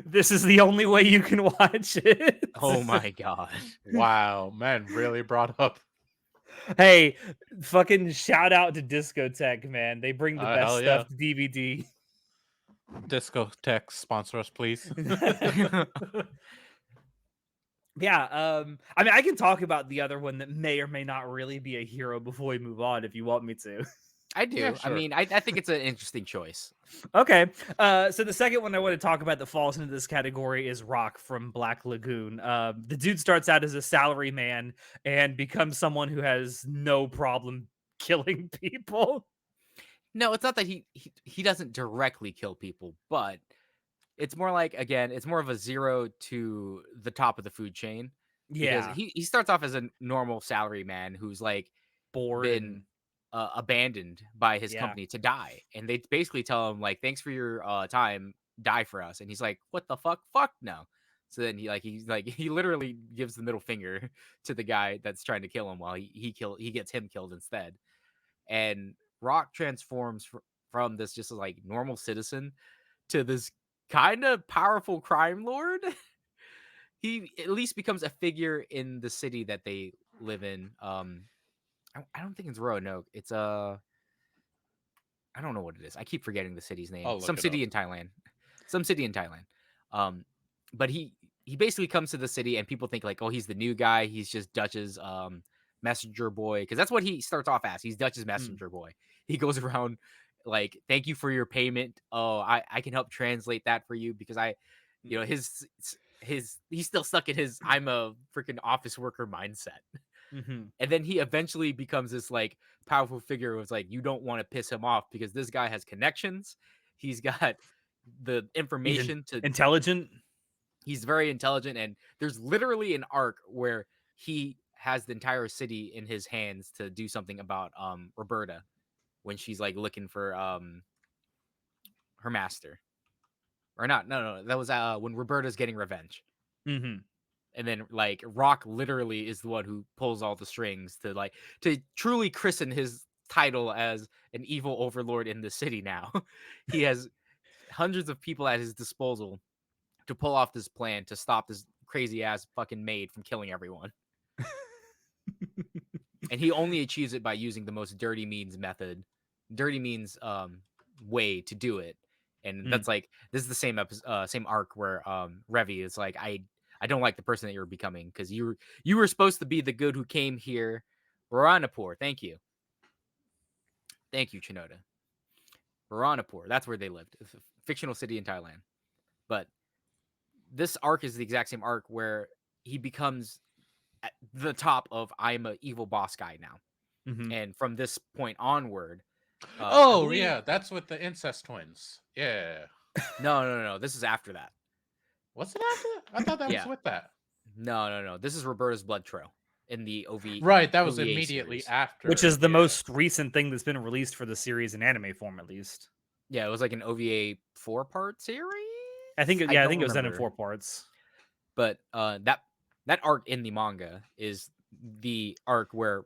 This is the only way you can watch it. Oh my god. Wow, man, really brought up. Hey, fucking shout out to Discotheque, man. They bring the best Hell stuff to DVD. Discotheque, sponsor us, please. Yeah, I mean, I can talk about the other one that may or may not really be a hero before we move on if you want me to. I do. Yeah, I sure. mean, I think it's an interesting choice. Okay. So the second one I want to talk about that falls into this category is Rock from Black Lagoon. The dude starts out as a salary man and becomes someone who has no problem killing people. No, it's not that he doesn't directly kill people, but it's more like, again, it's more of a 0 to the top of the food chain because Yeah, he starts off as a normal salary man who's like bored been and abandoned by his yeah. company to die, and they basically tell him like, "Thanks for your time, die for us." And he's like, "What the fuck? Fuck no." So then he's like he literally gives the middle finger to the guy that's trying to kill him while he gets him killed instead. And Rock transforms from this just like normal citizen to this kind of powerful crime lord. He at least becomes a figure in the city that they live in. I don't think it's Roanoke. It's I don't know what it is. I keep forgetting the city's name. I'll Some look it up. city in Thailand. Some city in Thailand. Um, but he basically comes to the city and people think like, oh, he's the new guy. He's just Dutch's messenger boy, because that's what he starts off as. He's Dutch's Mm, messenger boy. He goes around like, thank you for your payment. Oh, I can help translate that for you because he's still stuck in his I'm a freaking office worker mindset. mm-hmm. And then he eventually becomes this like powerful figure who's like, you don't want to piss him off because this guy has connections. He's got the He's information to intelligent. he's very intelligent. And there's literally an arc where he has the entire city in his hands to do something about Roberta when she's like looking for her master. Or not, no, that was when Roberta's getting revenge. Mm-hmm. And then like Rock literally is the one who pulls all the strings to truly christen his title as an evil overlord in the city now. He has hundreds of people at his disposal to pull off this plan to stop this crazy ass fucking maid from killing everyone. And he only achieves it by using the most dirty means method. Dirty means way to do it. And Mm. that's like this is the same same arc where Revi is like, I don't like the person that you're becoming because you were supposed to be the good who came here. Varanapur, thank you. Thank you, Chinoda. Varanapur, that's where they lived. It's a fictional city in Thailand. But this arc is the exact same arc where he becomes at the top of I'm a evil boss guy now. Mm-hmm. And from this point onward, I Oh believe yeah, that's with the incest twins. Yeah. no. This is after that. Was it after that? I thought that was Yeah. with that. No. This is Roberta's blood trail in the Right, that was OVA immediately series. after. Which is the yeah. most recent thing that's been released for the series in anime form, at least. Yeah, it was like an OVA 4-part series. I think. I Yeah, I don't think it was done in remember. 4 parts. But that arc in the manga is the arc where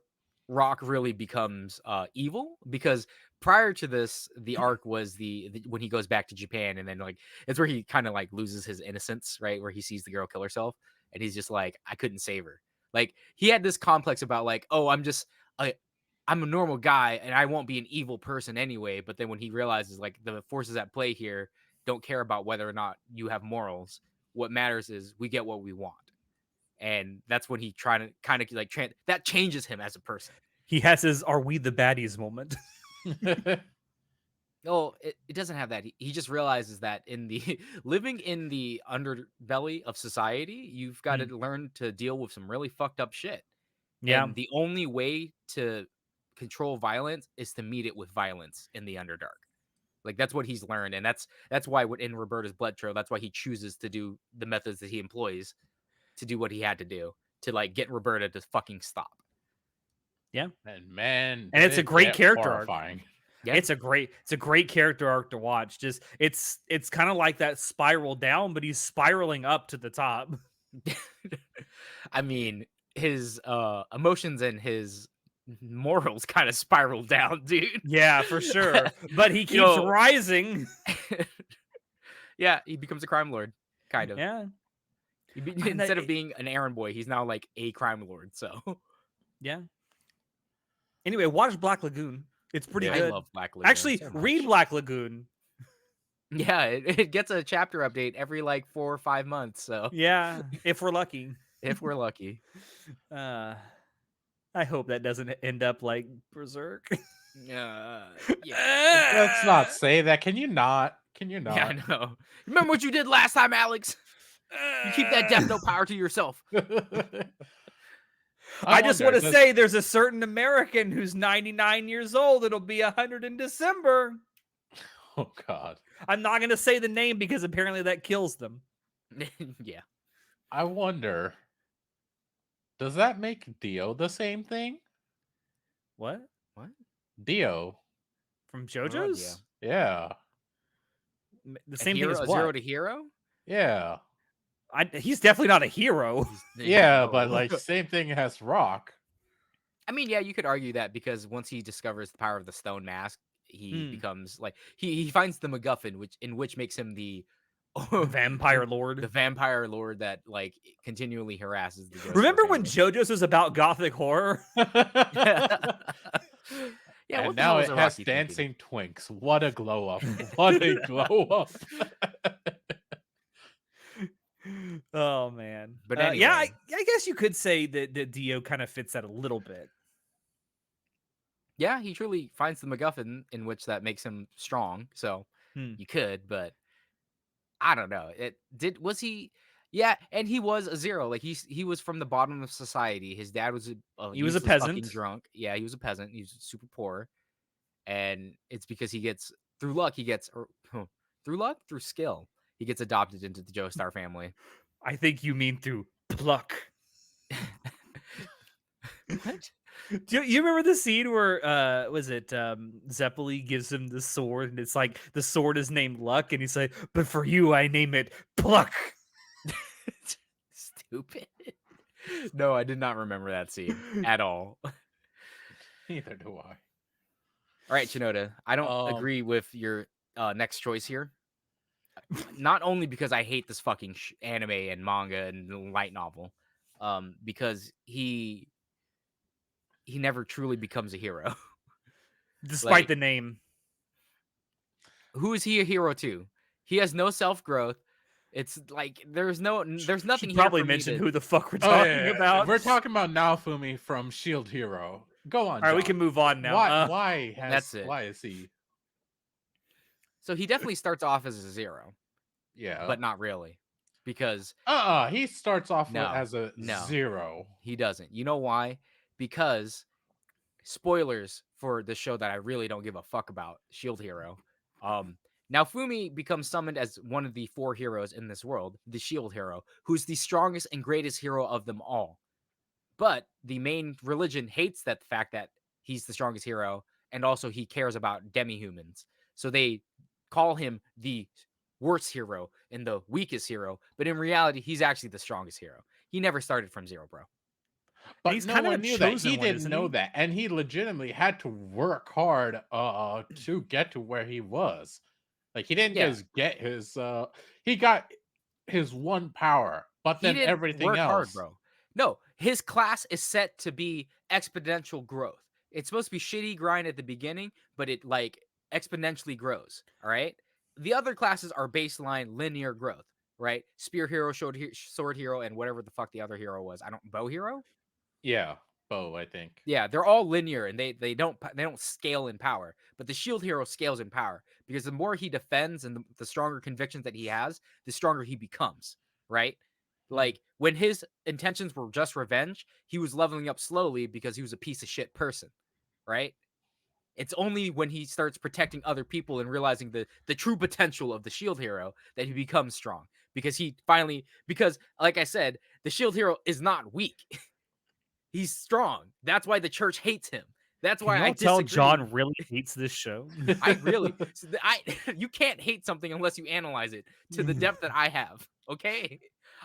Rock really becomes evil, because prior to this, the arc was the when he goes back to Japan, and then like it's where he kind of like loses his innocence, right? Where he sees the girl kill herself, and he's just like, I couldn't save her. Like he had this complex about like, oh, I'm a normal guy and I won't be an evil person anyway. But then when he realizes like the forces at play here don't care about whether or not you have morals, what matters is we get what we want. And that's when he trying to kind of like that changes him as a person. He has his "Are we the baddies?" moment. No, it doesn't have that. He just realizes that in the living in the underbelly of society, you've got to learn to deal with some really fucked up shit. Yeah, And the only way to control violence is to meet it with violence in the Underdark. Like that's what he's learned, and that's why in Roberta's blood trail, that's why he chooses to do the methods that he employs to do what he had to do to like get Roberta to fucking stop. yeah, and man, and did it's a it great get character arc. horrifying. Yeah. It's a great character arc to watch. Just it's kind of like that spiral down, but he's spiraling up to the top. I mean, his emotions and his morals kind of spiral down, dude. Yeah, for sure. But he You keeps know- rising. Yeah, he becomes a crime lord, kind of. Yeah, Instead of being an errand boy, he's now like a crime lord. So yeah. Anyway, watch Black Lagoon. It's pretty Yeah. I good. love Black Lagoon. Actually, so read much. Black Lagoon. Yeah, it gets a chapter update every like 4 or 5 months. So Yeah, if we're lucky. if we're lucky. I hope that doesn't end up like Berserk. Yeah. Let's not say that. Can you not? Can you not? Yeah, I know. Remember what you did last time, Alex? You keep that Death Note power to yourself. I just want to does- say there's a certain American who's 99 years old. It'll be 100 in December. Oh God. I'm not gonna say the name because apparently that kills them. Yeah. I wonder, does that make Dio the same thing? What? What? Dio. From What about Dio? JoJo's? Yeah. The A same thing hero, as a what? zero to hero? Yeah. He's definitely not a hero. Yeah, but No. like same thing as Rock. I mean, yeah, you could argue that because once he discovers the power of the stone mask, he Hmm. becomes like he finds the MacGuffin, which makes him the The Vampire Lord. the vampire lord that like continually harasses the Joestar Remember when family. JoJo's was about gothic horror? Yeah, And what the hell now was it has Araki thinking? dancing twinks. What a glow up. What a glow up. Oh man. But Yeah, anyway. I guess you could say that Dio kind of fits that a little bit. Yeah, he truly finds the MacGuffin in which that makes him strong. So Hmm. you could, but I don't know. Was he? Yeah, and he was a zero. Like he was from the bottom of society. His dad was a He was a useless fucking peasant. drunk. Yeah, he was a peasant. He was super poor, and it's because he gets through luck. He gets through luck, through skill. He gets adopted into the Joestar family. I think you mean through pluck. What? Do you remember the scene where was it Zeppeli gives him the sword and it's like the sword is named Luck and he's like, but for you I name it Pluck. Stupid. No, I did not remember that scene at all. Neither do I. All right, Shinoda, I don't Um, agree with your next choice here. Not only because I hate this fucking anime and manga and light novel, because he never truly becomes a hero. Despite Like, the name. who is he a hero to? He has no self growth. It's like there's nothing Should here probably for me mention to. who the fuck we're oh talking yeah, about. we're talking about Naofumi from Shield Hero. Go on, All right, we John. can move on now. That's it. Why is he? So he definitely starts off as a zero, Yeah. but not really, because He starts off no, as a no, 0. he doesn't. You know why? Because spoilers for the show that I really don't give a fuck about, Shield Hero. Now Fumi becomes summoned as one of the 4 heroes in this world, the Shield Hero, who's the strongest and greatest hero of them all. But the main religion hates that fact that he's the strongest hero, and also he cares about demi-humans. So they call him the worst hero and the weakest hero, but in reality, he's actually the strongest hero. He never started from 0, bro. But he's no kind of one a knew that. chosen He one, didn't isn't know he? that, and he legitimately had to work hard to get to where he was. Like he didn't Yeah. just get his he got his one power, but He then didn't everything work hard, else. bro. No, his class is set to be exponential growth. It's supposed to be shitty grind at the beginning, but it like exponentially grows. All right. The other classes are baseline linear growth, right? Spear hero, sword hero, and whatever the fuck the other hero was. I don't bow hero. Yeah, Bo, I think. Yeah, they're all linear and they don't scale in power. But the shield hero scales in power because the more he defends and the stronger convictions that he has, the stronger he becomes, right? Like when his intentions were just revenge, he was leveling up slowly because he was a piece of shit person, right? It's only when he starts protecting other people and realizing the true potential of the shield hero that he becomes strong because like I said, the shield hero is not weak. He's strong. That's why the church hates him. That's Can why I y'all tell disagree. John really hates this show? You can't hate something unless you analyze it to the depth that I have. Okay,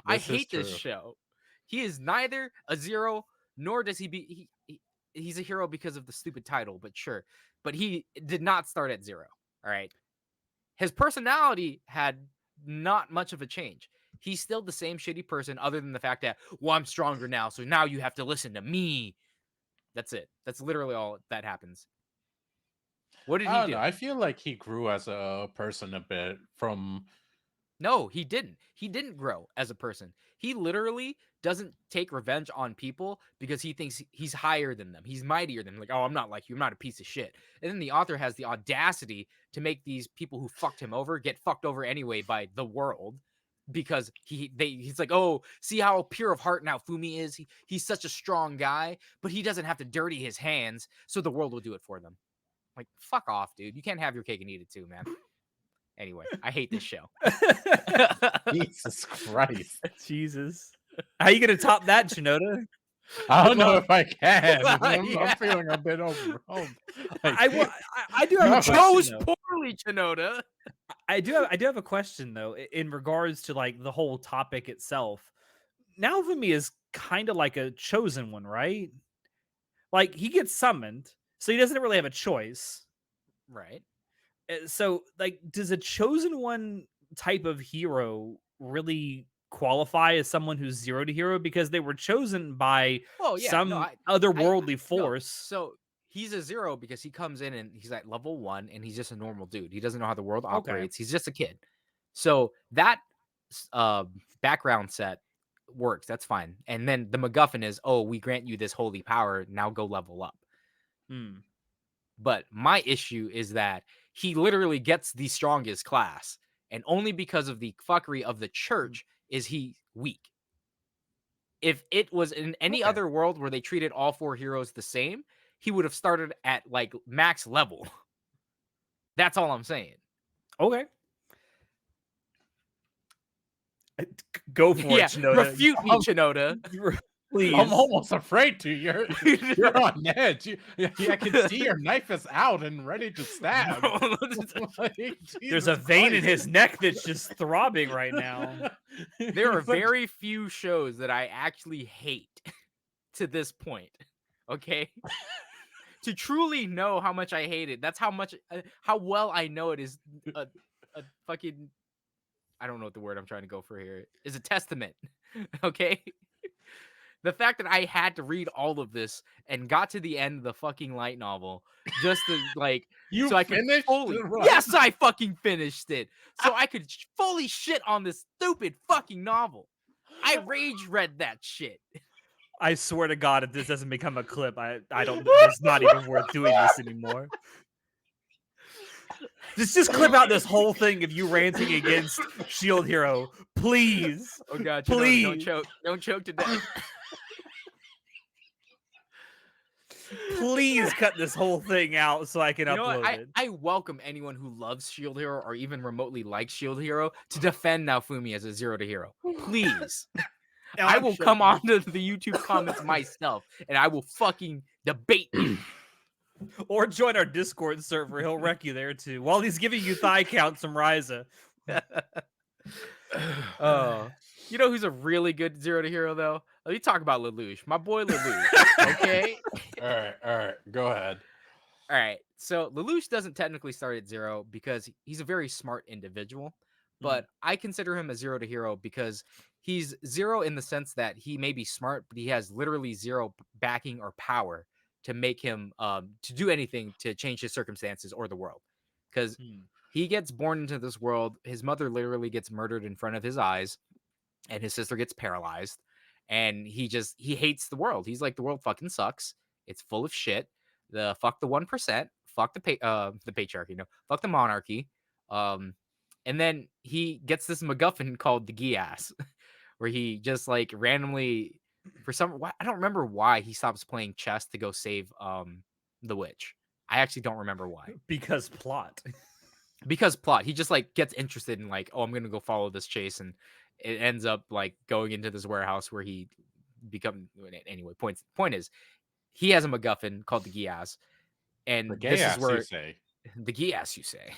I This is hate this true. show. He is neither a zero nor does he's a hero because of the stupid title. But sure, but he did not start at 0. All right, his personality had not much of a change. He's still the same shitty person, other than the fact that, well, I'm stronger now, so now you have to listen to me. That's it. That's literally all that happens. What did I he don't do? know. I feel like he grew as a person a bit from. No, he didn't. He didn't grow as a person. He literally doesn't take revenge on people because he thinks he's higher than them. He's mightier than them. Like, oh, I'm not like you. I'm not a piece of shit. And then the author has the audacity to make these people who fucked him over get fucked over anyway by the world because he's like, oh, see how pure of heart now Fumi is. He's such a strong guy, but he doesn't have to dirty his hands, so the world will do it for them. Like, fuck off, dude. You can't have your cake and eat it too, man. Anyway, I hate this show. Jesus Christ. Jesus. How you gonna top that, Shinoda? I don't know Well, if I can. I'm yeah. feeling a bit overwhelmed. I do have No. a You question, chose though. poorly, Chinoda. I do have a question though, in regards to like the whole topic itself. Naofumi is kind of like a chosen one, right? Like he gets summoned, so he doesn't really have a choice. Right. So, like, does a chosen one type of hero really qualify as someone who's zero to hero because they were chosen by Oh yeah, no, some I otherworldly no. force? So he's a 0 because he comes in and he's at level 1 and he's just a normal dude. He doesn't know how the world Okay. operates. He's just a kid. So that background set works. That's fine. And then the MacGuffin is, oh, we grant you this holy power. Now go level up. Hmm. But my issue is that he literally gets the strongest class, and only because of the fuckery of the church is he weak. If it was in any Okay. other world where they treated all 4 heroes the same, he would have started at like max level. That's all I'm saying. Okay. Go for Yeah, it, Shinoda. refute me, Chinoda. Please. I'm almost afraid to. You're on edge. I can see your knife is out and ready to stab. Like, There's Jesus a vein in Christ. his neck that's just throbbing right now. There are But- very few shows that I actually hate to this point. Okay? To truly know how much I hate it, that's how well I know it is a fucking, I don't know what the word I'm trying to go for here is, a testament. Okay? The fact that I had to read all of this and got to the end of the fucking light novel just to like You so I could finished fully the light Yes, I fucking finished it. So I could fully shit on this stupid fucking novel. I rage read that shit. I swear to God, if this doesn't become a clip, I don't. It's not even worth doing this anymore. Just clip out this whole thing of you ranting against Shield Hero, please. Oh god, please. don't choke. Don't choke to death. Please cut this whole thing out so I can You know what? upload it. I welcome anyone who loves Shield Hero or even remotely likes Shield Hero to defend Naofumi as a 0 to hero. Please. Now, I I'm will sure come you- onto the YouTube comments myself and I will fucking debate you. Or join our Discord server. He'll wreck you there too. While he's giving you thigh counts from Ryza. Oh, you know who's a really good 0 to hero though? Let me talk about Lelouch, my boy Lelouch. Okay. All right. Go ahead. All right. So Lelouch doesn't technically start at 0 because he's a very smart individual, but I consider him a 0 to hero because he's 0 in the sense that he may be smart, but he has literally 0 backing or power to make him to do anything to change his circumstances or the world. Because he gets born into this world, his mother literally gets murdered in front of his eyes, and his sister gets paralyzed, and he hates the world. He's like, the world fucking sucks. It's full of shit. Fuck the 1%, fuck the patriarchy, no, fuck the monarchy. And then he gets this MacGuffin called the Gias, where he just like randomly, I don't remember why he stops playing chess to go save the witch. I actually don't remember why. Because plot. Because plot. He just like gets interested in like, oh, I'm gonna go follow this chase, and it ends up like going into this warehouse where he anyway. Point is, he has a MacGuffin called the Gias, and The this is gas, where you say. the Gias, you say,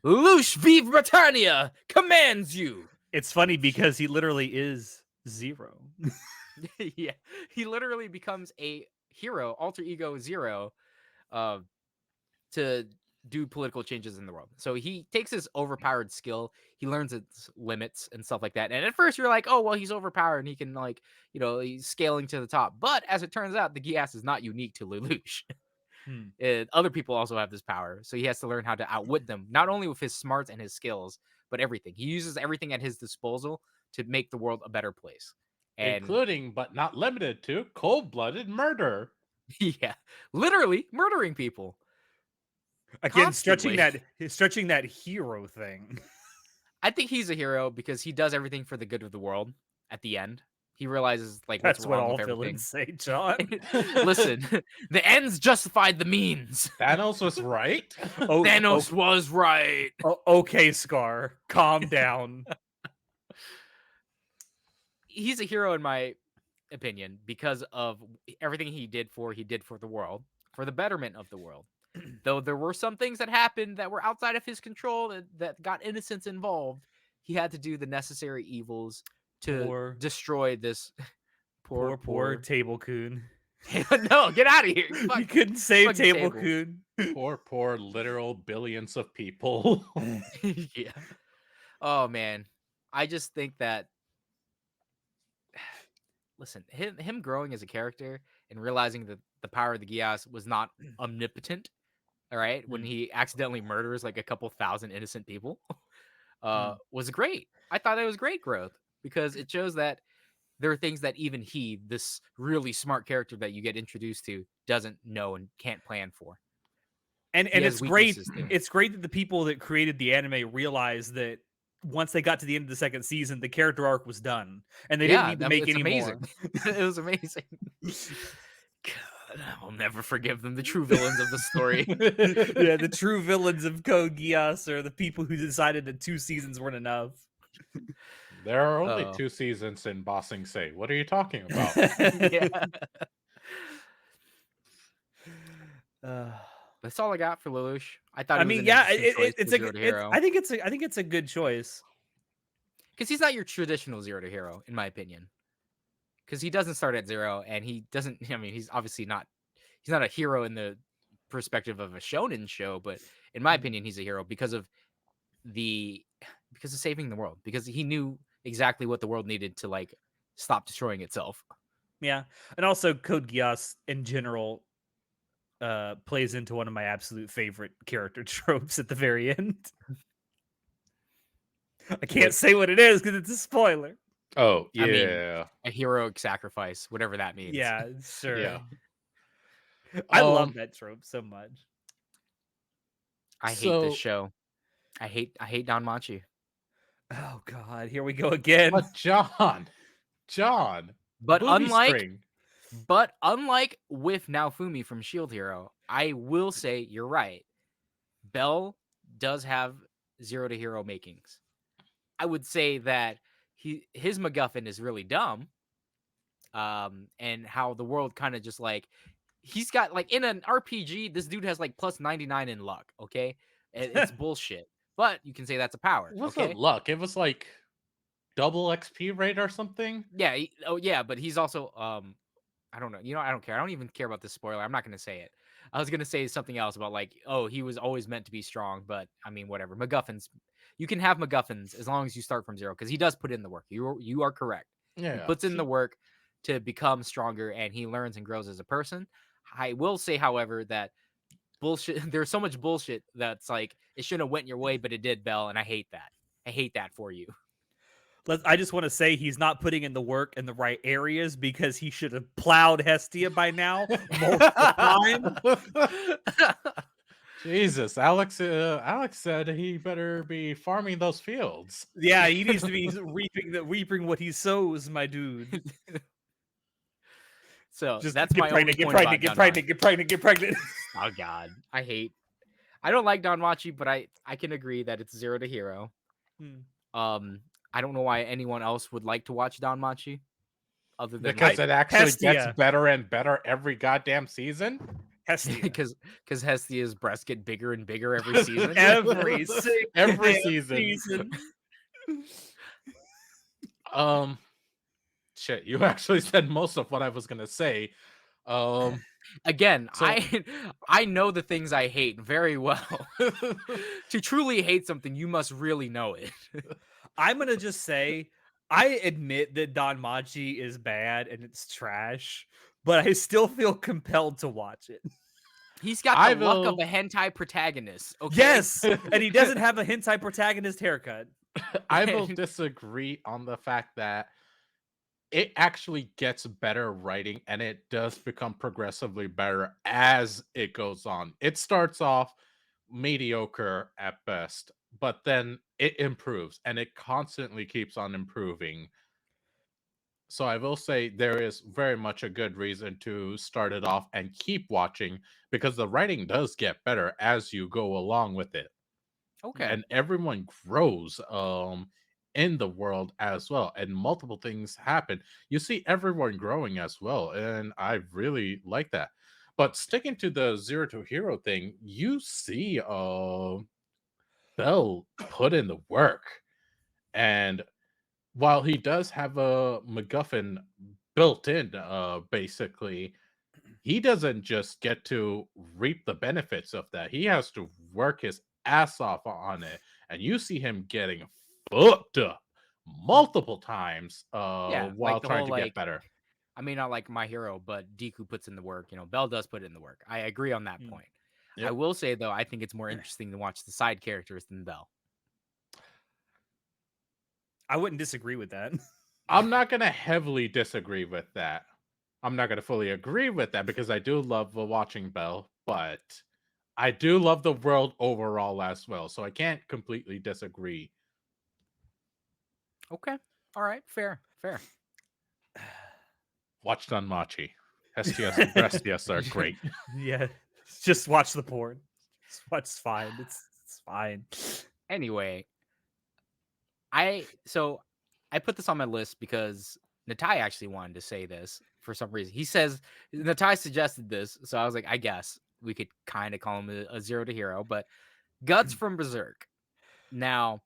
Lush Vive Britannia commands you. It's funny because he literally is 0. Yeah, he literally becomes a hero, alter ego 0, to do political changes in the world. So he takes his overpowered skill, he learns its limits and stuff like that. And at first you're like, oh, well, he's overpowered and he can like, he's scaling to the top. But as it turns out, the Gias is not unique to Lelouch. Other people also have this power. So he has to learn how to outwit them, not only with his smarts and his skills, but everything. He uses everything at his disposal to make the world a better place. And Including, but not limited to, cold-blooded murder. yeah, literally murdering people. Again, Constantly. stretching that hero thing. I think he's a hero because he does everything for the good of the world at the end. he realizes like what's That's what wrong all with everything. villains say, John. Listen, the ends justified the means. Thanos was right. Oh, Thanos was right. okay, Scar, calm down. He's a hero in my opinion because of everything he did for the world, for the betterment of the world. Though there were some things that happened that were outside of his control that got innocents involved, he had to do the necessary evils to Poor, destroy this poor Table Coon. No, get out of here. You couldn't save fucking Table Table. Coon. Poor literal billions of people. Yeah. Oh man. I just think that listen, him growing as a character and realizing that the power of the Gias was not omnipotent, all right, when Mm. he accidentally murders like a couple thousand innocent people, Mm. was great. I thought it was great growth because it shows that there are things that even he, this really smart character that you get introduced to, doesn't know and can't plan for. And He has it's great. weaknesses too. It's great that the people that created the anime realized that once they got to the end of the second season, the character arc was done, and they didn't need to make it's any amazing. more. It was amazing. God, I'll never forgive them. The true villains of the story. Yeah, the true villains of Code Geass are the people who decided that 2 seasons weren't enough. There are only Oh. 2 seasons in Bossing Say. What are you talking about? Yeah. Uh, That's all I got for Lelouch. I thought I it was mean, an yeah, interesting choice it's for a Zero good. to Hero. I think it's a good choice. Because he's not your traditional Zero to Hero, in my opinion. Because he doesn't start at 0, and he doesn't. I mean, he's obviously not. He's not a hero in the perspective of a shonen show, but in my opinion, he's a hero because of saving the world. Because he knew exactly what the world needed to like stop destroying itself. Yeah, and also Code Geass in general plays into one of my absolute favorite character tropes at the very end. I can't What? say what it is because it's a spoiler. Oh, I mean, yeah. a heroic sacrifice, whatever that means. Yeah, sure. Yeah. I love that trope so much. I hate this So, show. I hate Don Machi. Oh God, here we go again. but John, But booby unlike string. with Naofumi from Shield Hero, I will say you're right. Bell does have Zero to Hero makings. I would say that his MacGuffin is really dumb. And how the world kind of just like he's got like in an RPG, this dude has like plus 99 in luck. Okay, it's bullshit. But you can say that's a power. It Okay, wasn't luck. It was like double XP rate or something. yeah. Yeah, but he's also I don't know. You know, I don't care. I don't even care about this spoiler. I'm not going to say it. I was going to say something else about like, oh, he was always meant to be strong, but I mean, whatever. MacGuffins, you can have MacGuffins as long as you start from 0 because he does put in the work. You are correct. Yeah. He puts in the work to become stronger and he learns and grows as a person. I will say, however, that bullshit, there's so much bullshit that's like, it shouldn't have went your way, but it did, Bell. And I hate that. I hate that for you. I just want to say he's not putting in the work in the right areas because he should have plowed Hestia by now multiple times. Jesus, Alex said he better be farming those fields. Yeah, he needs to be reaping what he sows, my dude. So Just that's my only get point about get Don Machi. get pregnant. Oh God, I don't like Don Machi, but I can agree that it's Zero to Hero. I don't know why anyone else would like to watch Don Machi, other than Because it actually Hestia. gets better and better every goddamn season. Hestia. because Hestia's breasts get bigger and bigger every season. Every season. Shit, you actually said most of what I was gonna say. Again, So- I know the things I hate very well. To truly hate something, you must really know it. I'm gonna just say, I admit that Don Machi is bad and it's trash, but I still feel compelled to watch it. He's got the luck of a hentai protagonist. Okay? Yes, and he doesn't have a hentai protagonist haircut. I will disagree on the fact that it actually gets better writing and it does become progressively better as it goes on. It starts off mediocre at best, but then it improves and it constantly keeps on improving. So I will say there is very much a good reason to start it off and keep watching, because the writing does get better as you go along with it. Okay. And everyone grows in the world as well, and multiple things happen. You see everyone growing as well, and I really like that. But sticking to the zero to hero thing, you see Bell put in the work. And while he does have a MacGuffin built in, basically, he doesn't just get to reap the benefits of that. He has to work his ass off on it. And you see him getting fucked up multiple times Yeah, while like the trying whole to get like better. I mean, not like my hero, but Deku puts in the work. Bell does put in the work. I agree on that Mm. point. I Yep. will say though, I think it's more interesting to watch the side characters than Bell. I wouldn't disagree with that. I'm not going to heavily disagree with that. I'm not going to fully agree with that because I do love watching Bell, but I do love the world overall as well. So I can't completely disagree. Okay. All right. Fair. Fair. Watch Danmachi. STS and Brestius are great. Yeah, just watch the porn. It's fine. It's fine. Anyway, I put this on my list because Natai actually wanted to say this for some reason. He says Natai suggested this, so I was like, I guess we could kind of call him a zero to hero, but Guts from Berserk. Now,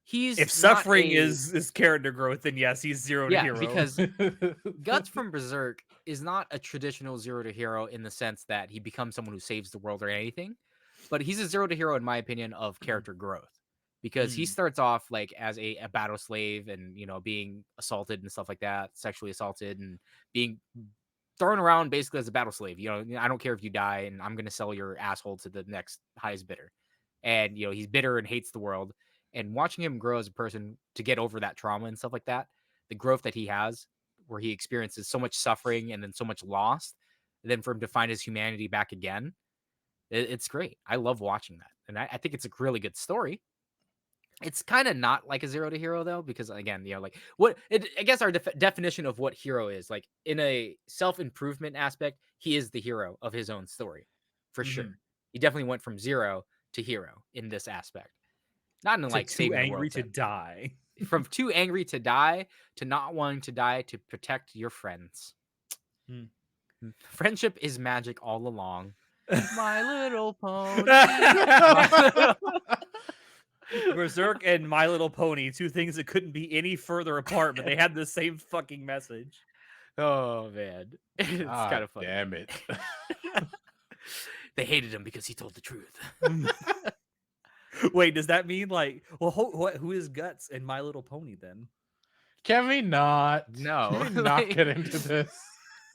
he's If not suffering a is character growth, then yes, he's zero to yeah, hero. because Guts from Berserk is not a traditional zero to hero in the sense that he becomes someone who saves the world or anything, but he's a zero to hero in my opinion of character growth because he Mm. starts off like as a battle slave and being assaulted and stuff like that, sexually assaulted and being thrown around basically as a battle slave. I don't care if you die and I'm going to sell your asshole to the next highest bidder. And he's bitter and hates the world, and watching him grow as a person to get over that trauma and stuff like that, the growth that he has where he experiences so much suffering and then so much loss, and then for him to find his humanity back again, it's great. I love watching that. And I think it's a really good story. It's kind of not like a zero to hero though, because again, like I guess our definition of what hero is, like in a self-improvement aspect, he is the hero of his own story for sure. Mhm. He definitely went from zero to hero in this aspect. Not in To like too saving the angry world to sense. die. From too angry to die to not wanting to die to protect your friends. Hmm. Friendship is magic all along. My Little Pony. My little... Berserk and My Little Pony, two things that couldn't be any further apart, but they had the same fucking message. Oh man, it's kind God of funny. damn it. They hated him because he told the truth. Wait, does that mean like, well, who is Guts and My Little Pony then? Can we not? No, Can we not get into this?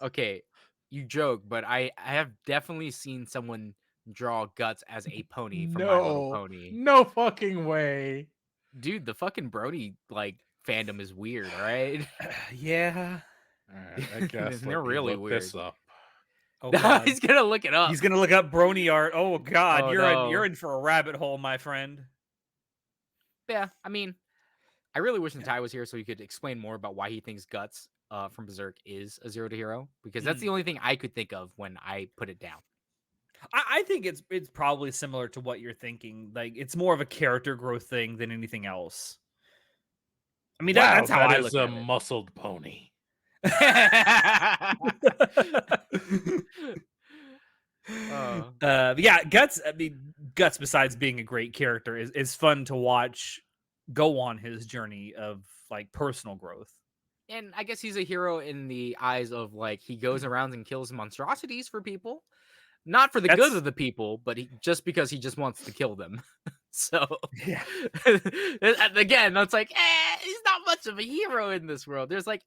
Okay, you joke, but I have definitely seen someone draw Guts as a pony from My Little No. Pony. No fucking way. Dude, the fucking Brony like fandom is weird, right? Yeah. Alright, I guess They're let me really look this weird. up. Oh god. He's gonna look it up. He's gonna look up Brony art. Oh god, Oh you're no. in for a rabbit hole, my friend. Yeah, I mean, I really wish Natai was here so he could explain more about why he thinks Guts from Berserk is a zero to hero, because that's the only thing I could think of when I put it down. I think it's probably similar to what you're thinking. Like it's more of a character growth thing than anything else. I mean, Wow, that's how that I is look a at muscled pony. it. Yeah, Guts. I mean, Guts. Besides being a great character, is fun to watch go on his journey of like personal growth. And I guess he's a hero in the eyes of like he goes around and kills monstrosities for people, not for the good That's of the people, but just because he just wants to kill them. So yeah. again, that's like, he's not much of a hero in this world. There's like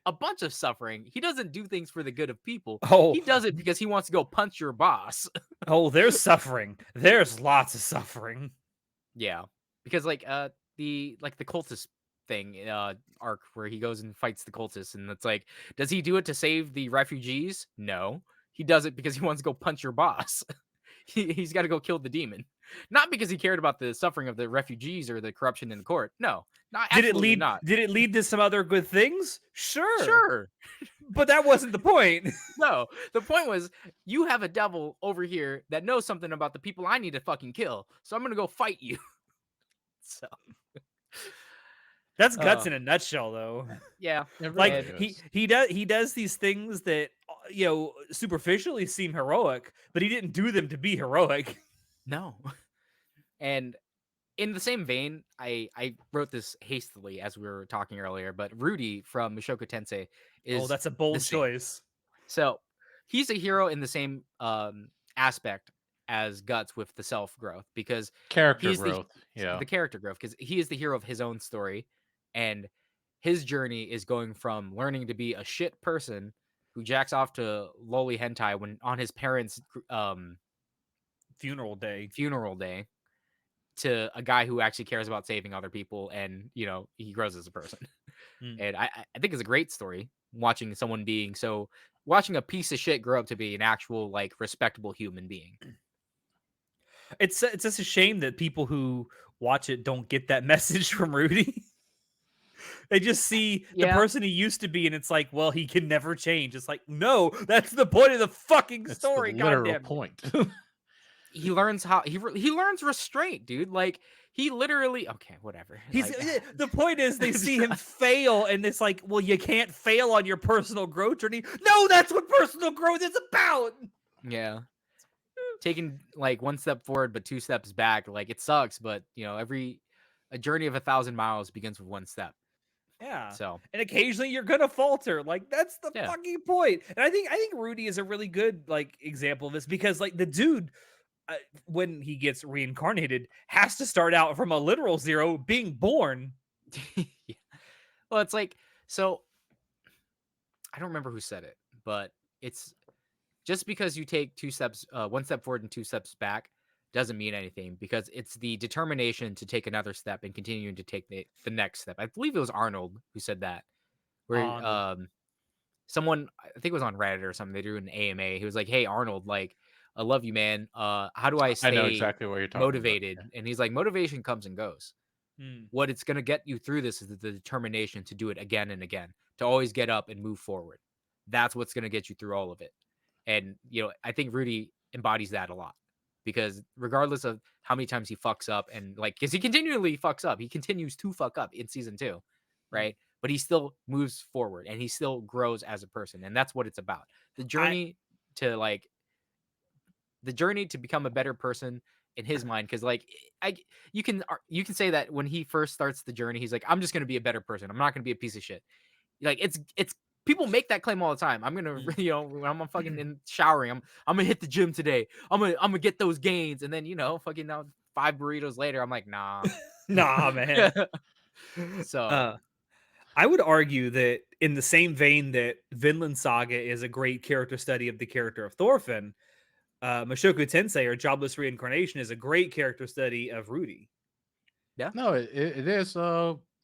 a bunch of suffering. He doesn't do things for the good of people. Oh, He does it because he wants to go punch your boss. oh, there's suffering. There's lots of suffering. Yeah, because like the cultist thing arc where he goes and fights the cultists, and it's like, does he do it to save the refugees? No, he does it because he wants to go punch your boss. he's got to go kill the demon, not because he cared about the suffering of the refugees or the corruption in the court. No, not Did it absolutely lead? not. Did it lead to some other good things? Sure, Sure. but that wasn't the point. No, the point was you have a devil over here that knows something about the people I need to fucking kill. So I'm gonna go fight you. So That's guts uh, in a nutshell, though. yeah, It Like really and is. he does these things that superficially seem heroic, but he didn't do them to be heroic. no. And in the same vein, I wrote this hastily as we were talking earlier, but Rudy from Mushoku Tensei Oh, is that's a the bold same. choice. So he's a hero in the same aspect as Guts with the self growth because Character he's growth. Yeah. the character growth because he is the hero of his own story, and his journey is going from learning to be a shit person who jacks off to lowly hentai when on his parents' Funeral day. funeral day to a guy who actually cares about saving other people, and he grows as a person. Mm. And I think it's a great story watching someone watching a piece of shit grow up to be an actual like respectable human being. It's just a shame that people who watch it don't get that message from Rudy. They just see the Yeah, person he used to be, and it's like, well, he can never change. It's like, no, that's the point of the fucking It's the story. literal Goddamn. point. he learns how he learns restraint, dude. Like he literally okay, whatever. He's Like, the point is they see him fail, and it's like, well, you can't fail on your personal growth journey. No, that's what personal growth is about. yeah, taking like one step forward but two steps back. Like it sucks, but a journey of 1,000 miles begins with one step. Yeah. So And occasionally you're gonna falter. Like that's the yeah, fucking point. And I think Rudy is a really good like example of this because like the dude when he gets reincarnated has to start out from a literal zero being born. yeah. Well, it's like so. I don't remember who said it, but it's just because you take one step forward and two steps back doesn't mean anything because it's the determination to take another step and continuing to take the next step. I believe it was Arnold who said that, where Arnold. someone I think it was on Reddit or something. They drew an AMA. He was like, "Hey Arnold, like I love you, man. How do I I know stay exactly what you're talking about. motivated?" And he's like, "Motivation comes and goes. Hmm. What it's gonna get you through this is the determination to do it again and again, to always get up and move forward. That's what's gonna get you through all of it." And I think Rudy embodies that a lot because regardless of how many times he fucks up and like, because he continually fucks up, he continues to fuck up in season 2, Hmm. right? But he still moves forward and he still grows as a person, and that's what it's about. The I journey to like the journey to become a better person in his mind, because like I you can say that when he first starts the journey, he's like, I'm just gonna be a better person. I'm not gonna be a piece of shit. Like it's people make that claim all the time. I'm gonna Mm. when I'm fucking in showering, I'm gonna hit the gym today. I'm gonna get those gains, and then fucking now 5 burritos later, I'm like, nah. Nah, man. Yeah. So Uh I would argue that in the same vein that Vinland Saga is a great character study of the character of Thorfinn, Mushoku Tensei or Jobless Reincarnation is a great character study of Rudy. yeah, No, it is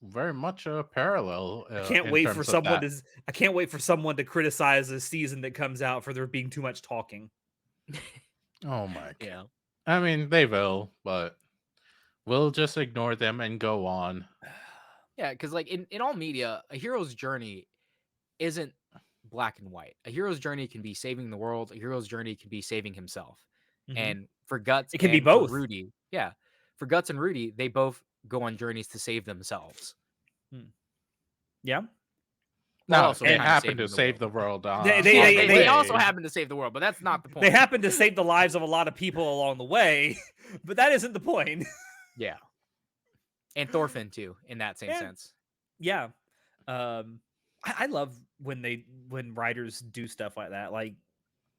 very much a parallel I can't in wait for terms of someone that. to I can't wait for someone to criticize a season that comes out for there being too much talking. Oh my god. yeah. I mean, they will, but we'll just ignore them and go on. Yeah, because like in all media, a hero's journey isn't black and white. A hero's journey can be saving the world. A hero's journey can be saving himself. Mhm. And for Guts It can be and for both. Rudy, yeah, for Guts and Rudy, they both go on journeys to save themselves Hmm. Yeah. while Now, also they And kind of happen to saving the save world. the world Yeah, on the they also way. happen to save the world, but that's not the they point. happen to save the lives of a lot of people along the way, but that isn't the point. Yeah, and Thorfinn too, in that same And sense. yeah. I love when writers do stuff like that. Like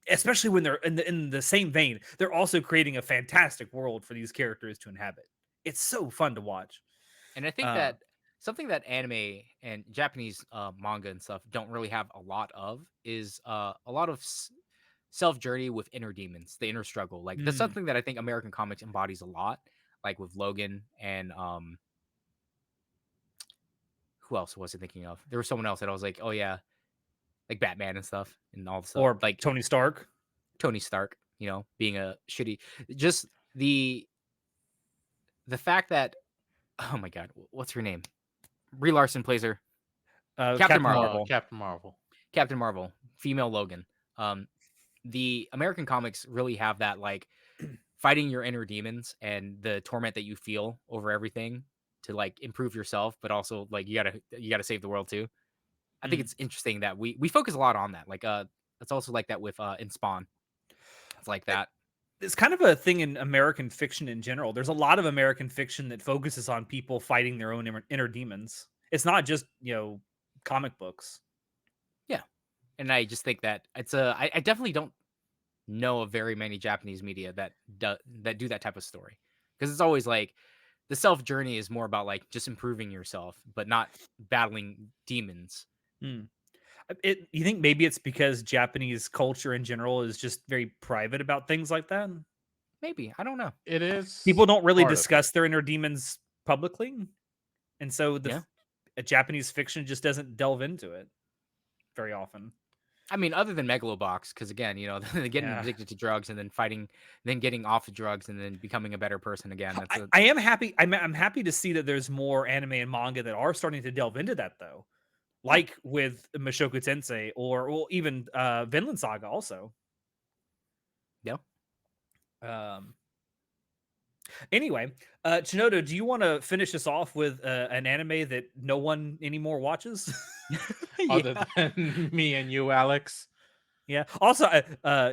especially when they're in the same vein, they're also creating a fantastic world for these characters to inhabit. It's so fun to watch. And I think Uh, that something that anime and Japanese manga and stuff don't really have a lot of is a lot of self journey with inner demons, the inner struggle. Like that's mm, something that I think American comics embodies a lot, like with Logan and who else was I thinking of? There was someone else that I was like, oh yeah, like Batman and stuff and all the stuff, or like Tony Stark. Tony Stark. being a shitty, just the fact that, oh my god, what's her name? Brie Larson plays her. Captain Captain Marvel. Marvel. Captain Marvel. Captain Marvel, female Logan. The American comics really have that, like, fighting your inner demons and the torment that you feel over everything to, like, improve yourself, but also, like, you gotta save the world too. I think Mm. it's interesting that we focus a lot on that. Like, it's also like that with in Spawn. It's like that. It's kind of a thing in American fiction in general. There's a lot of American fiction that focuses on people fighting their own inner demons. It's not just, comic books. Yeah. And I just think that I definitely don't know of very many Japanese media that do that type of story. Because it's always like the self journey is more about like just improving yourself, but not battling demons. Hmm. You think maybe it's because Japanese culture in general is just very private about things like that? Maybe. I don't know. It is People don't really part of it. discuss their inner demons publicly, and so Yeah. Japanese fiction just doesn't delve into it very often. I mean, other than Megalobox, because again, getting Yeah. addicted to drugs and then fighting, then getting off of drugs and then becoming a better person again. That's I am happy. I'm happy to see that there's more anime and manga that are starting to delve into that, though, Yeah. like with Mushoku Tensei or well, even Vinland Saga also. Yeah. Um, Anyway, Chinodo, do you want to finish us off with an anime that no one anymore watches? Other Yeah. than me and you, Alex. Yeah. Also,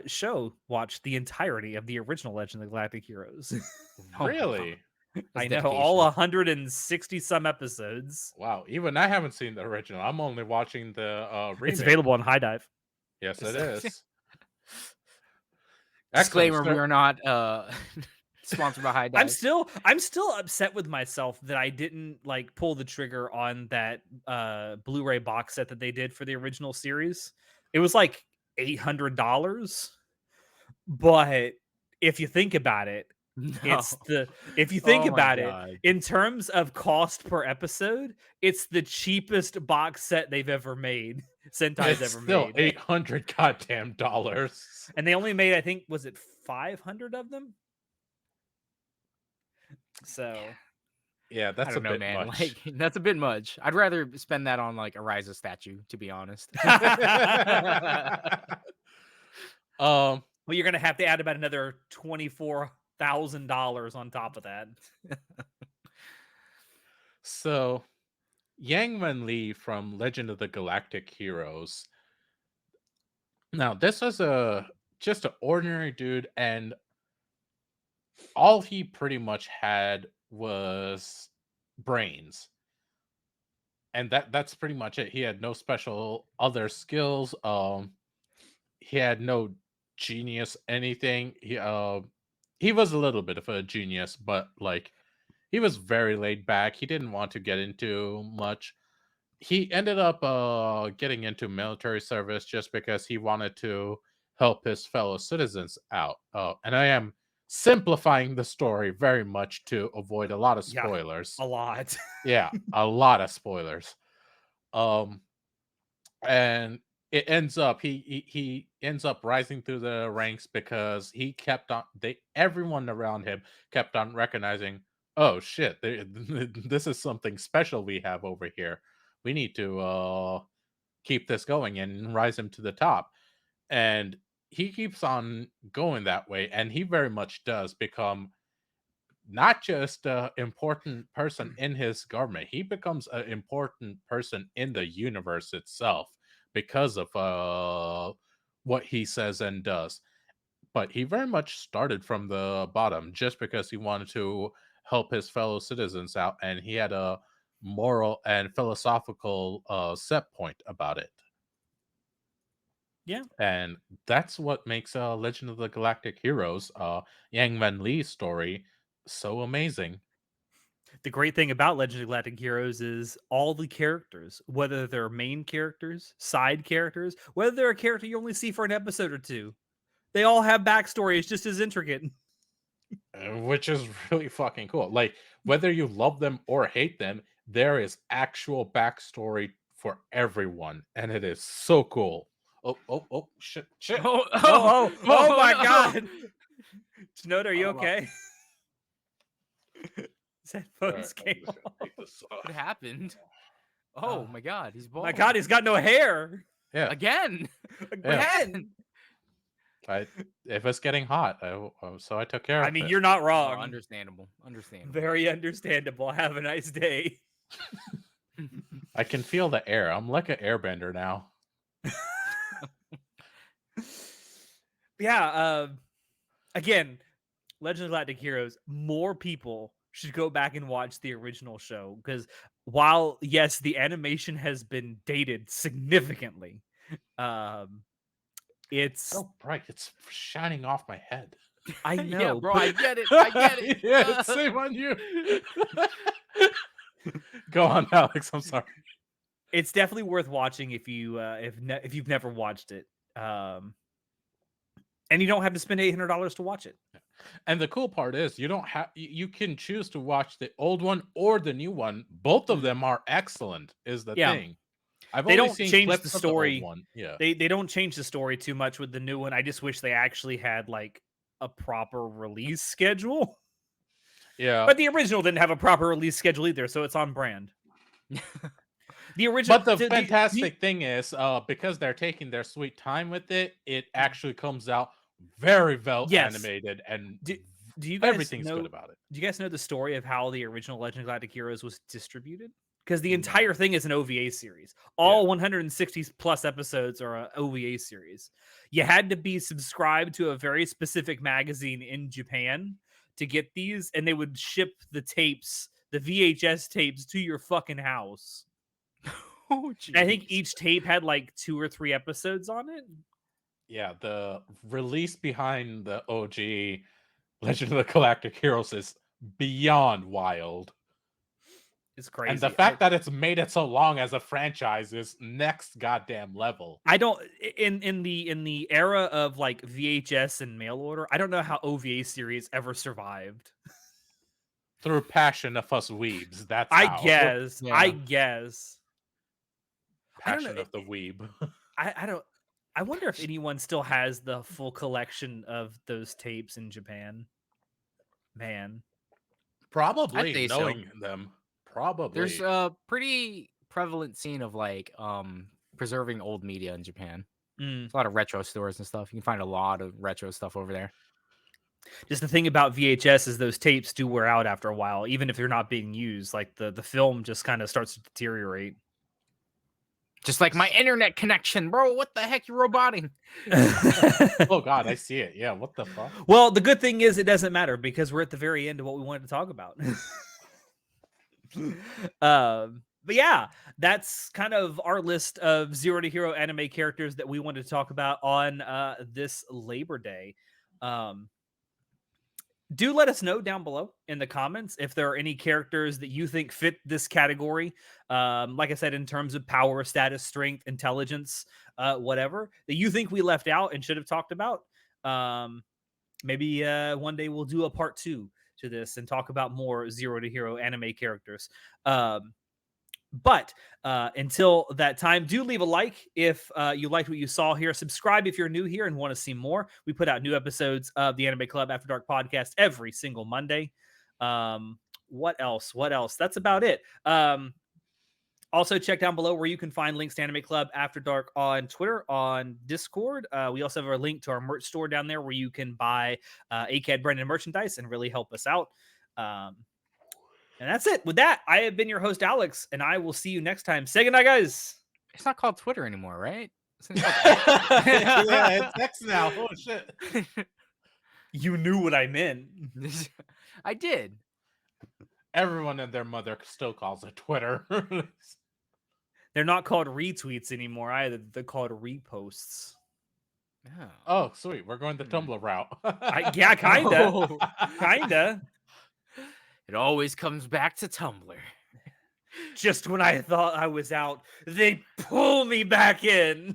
Show watched the entirety of the original Legend of the Galactic Heroes. Oh, wow. Really? That's I know all dedication. 160 some episodes. Wow. Even I haven't seen the original. I'm only watching the remake. It's available on High Dive. Yes, it is. Excellent, Disclaimer: we sir. are not sponsored by High I'm Dive. still upset with myself that I didn't like pull the trigger on that Blu-ray box set that they did for the original series. It was like $800, but if you think about it, No. it's the if you think Oh my about it god. in terms of cost per episode, it's the cheapest box set they've ever made. Sentai's It's ever still made. 800 goddamn dollars. And they only made, I think, was it 500 of them? So Yeah, I that's a don't know, bit man. much. Like, that's a bit much. I'd rather spend that on like a Ryza statue, to be honest. um, well, you're gonna have to add about another $24,000 on top of that. so Yang Man Lee from Legend of the Galactic Heroes. Now, this was just an ordinary dude, and all he pretty much had was brains. And that's pretty much it. He had no special other skills. He had no genius anything. He was a little bit of a genius, but like he was very laid back. He didn't want to get into much. He ended up getting into military service just because he wanted to help his fellow citizens out. And I am simplifying the story very much to avoid a lot of Yeah, spoilers. a lot. Yeah, a lot of spoilers. Um, and it ends up he ends up rising through the ranks because he kept on everyone around him kept on recognizing, oh shit, this is something special we have over here. We need to keep this going and rise him to the top. And he keeps on going that way, and he very much does become not just an important person in his government, he becomes an important person in the universe itself because of what he says and does. But he very much started from the bottom just because he wanted to help his fellow citizens out, and he had a moral and philosophical set point about it. Yeah. And that's what makes Legend of the Galactic Heroes, Yang Man Lee's story, so amazing. The great thing about Legend of Galactic Heroes is all the characters, whether they're main characters, side characters, whether they're a character you only see for an episode or two, they all have backstories just as intricate. Which is really fucking cool. Like, whether you love them or hate them, there is actual backstory for everyone, and it is so cool. Oh, shit. Oh my no. God. Snowden, are you Hold on. okay? His headphones came I'm just off. gonna take this off. What happened? Oh Uh, my God, he's bald. My God, he's got no hair. Yeah, Again. Again. if it's getting hot, so I took care of I mean, it. you're not Oh, wrong. understandable. Understandable. Very understandable. Have a nice day. I can feel the air. I'm like an airbender now. Yeah. Again, Legend of Galactic Heroes. More people should go back and watch the original show because while yes, the animation has been dated significantly. It's So bright, it's shining off my head. I Yeah, know, bro, but I get it. I get it. Yeah, same on you. Go on, Alex. I'm sorry. it's definitely worth watching if you've never watched it. And you don't have to spend $800 to watch it. And the cool part is you don't have you can choose to watch the old one or the new one. Both of them are excellent, is the Yeah. thing. I've They only don't seen change clips the of the old story. one. Yeah. They don't change the story too much with the new one. I just wish they actually had like a proper release schedule. Yeah. But the original didn't have a proper release schedule either, so it's on brand. The original But the fantastic thing is, because they're taking their sweet time with it, it actually comes out very well Yes. animated, and do you guys everything's know good about it. do you guys know the story of how the original Legend of Galactic Heroes was distributed? Because the No. entire thing is an OVA series. All 160 plus episodes are an OVA series. You had to be subscribed to a very specific magazine in Japan to get these, and they would ship the tapes, the VHS tapes, to your fucking house. Oh, I think jeez. each tape had like 2 or 3 episodes on it. Yeah, the release behind the OG Legend of the Galactic Heroes is beyond wild. It's crazy. And the fact that it's made it so long as a franchise is next goddamn level. I don't in the era of like VHS and mail order, I don't know how OVA series ever survived. Through passion of us weebs. That's I how. guess. Yeah. I guess. I don't Passion know. of the weeb. I don't. I wonder if anyone still has the full collection of those tapes in Japan. Man, Probably say so. knowing them. Probably. There's a pretty prevalent scene of like preserving old media in Japan. Mm. There's a lot of retro stores and stuff. You can find a lot of retro stuff over there. Just the thing about VHS is those tapes do wear out after a while, even if they're not being used. Like the film just kind of starts to deteriorate. Just like my internet connection, bro. What the heck, you roboting? Oh god, I see it. Yeah, what the fuck? Well, the good thing is it doesn't matter because we're at the very end of what we wanted to talk about. But yeah, that's kind of our list of Zero to Hero anime characters that we wanted to talk about on this Labor Day. Do let us know down below in the comments if there are any characters that you think fit this category. Like I said, in terms of power, status, strength, intelligence, whatever that you think we left out and should have talked about. Maybe one day we'll do a part 2 to this and talk about more Zero to Hero anime characters. But until that time, do leave a like if you liked what you saw here. Subscribe if you're new here and want to see more. We put out new episodes of the Anime Club After Dark podcast every single Monday. What else? That's about it. Also, check down below where you can find links to Anime Club After Dark on Twitter, on Discord. We also have a link to our merch store down there where you can buy ACAD branded merchandise and really help us out. And that's it. With that, I have been your host, Alex, and I will see you next time. Say goodnight, guys. It's not called Twitter anymore, right? Yeah, it's X now. Oh shit. You knew what I meant. I did. Everyone and their mother still calls it Twitter. They're not called retweets anymore either. They're called reposts. Oh, sweet. We're going the Tumblr route. Yeah, kinda. Oh. Kinda. It always comes back to Tumblr. Just when I thought I was out, they pull me back in.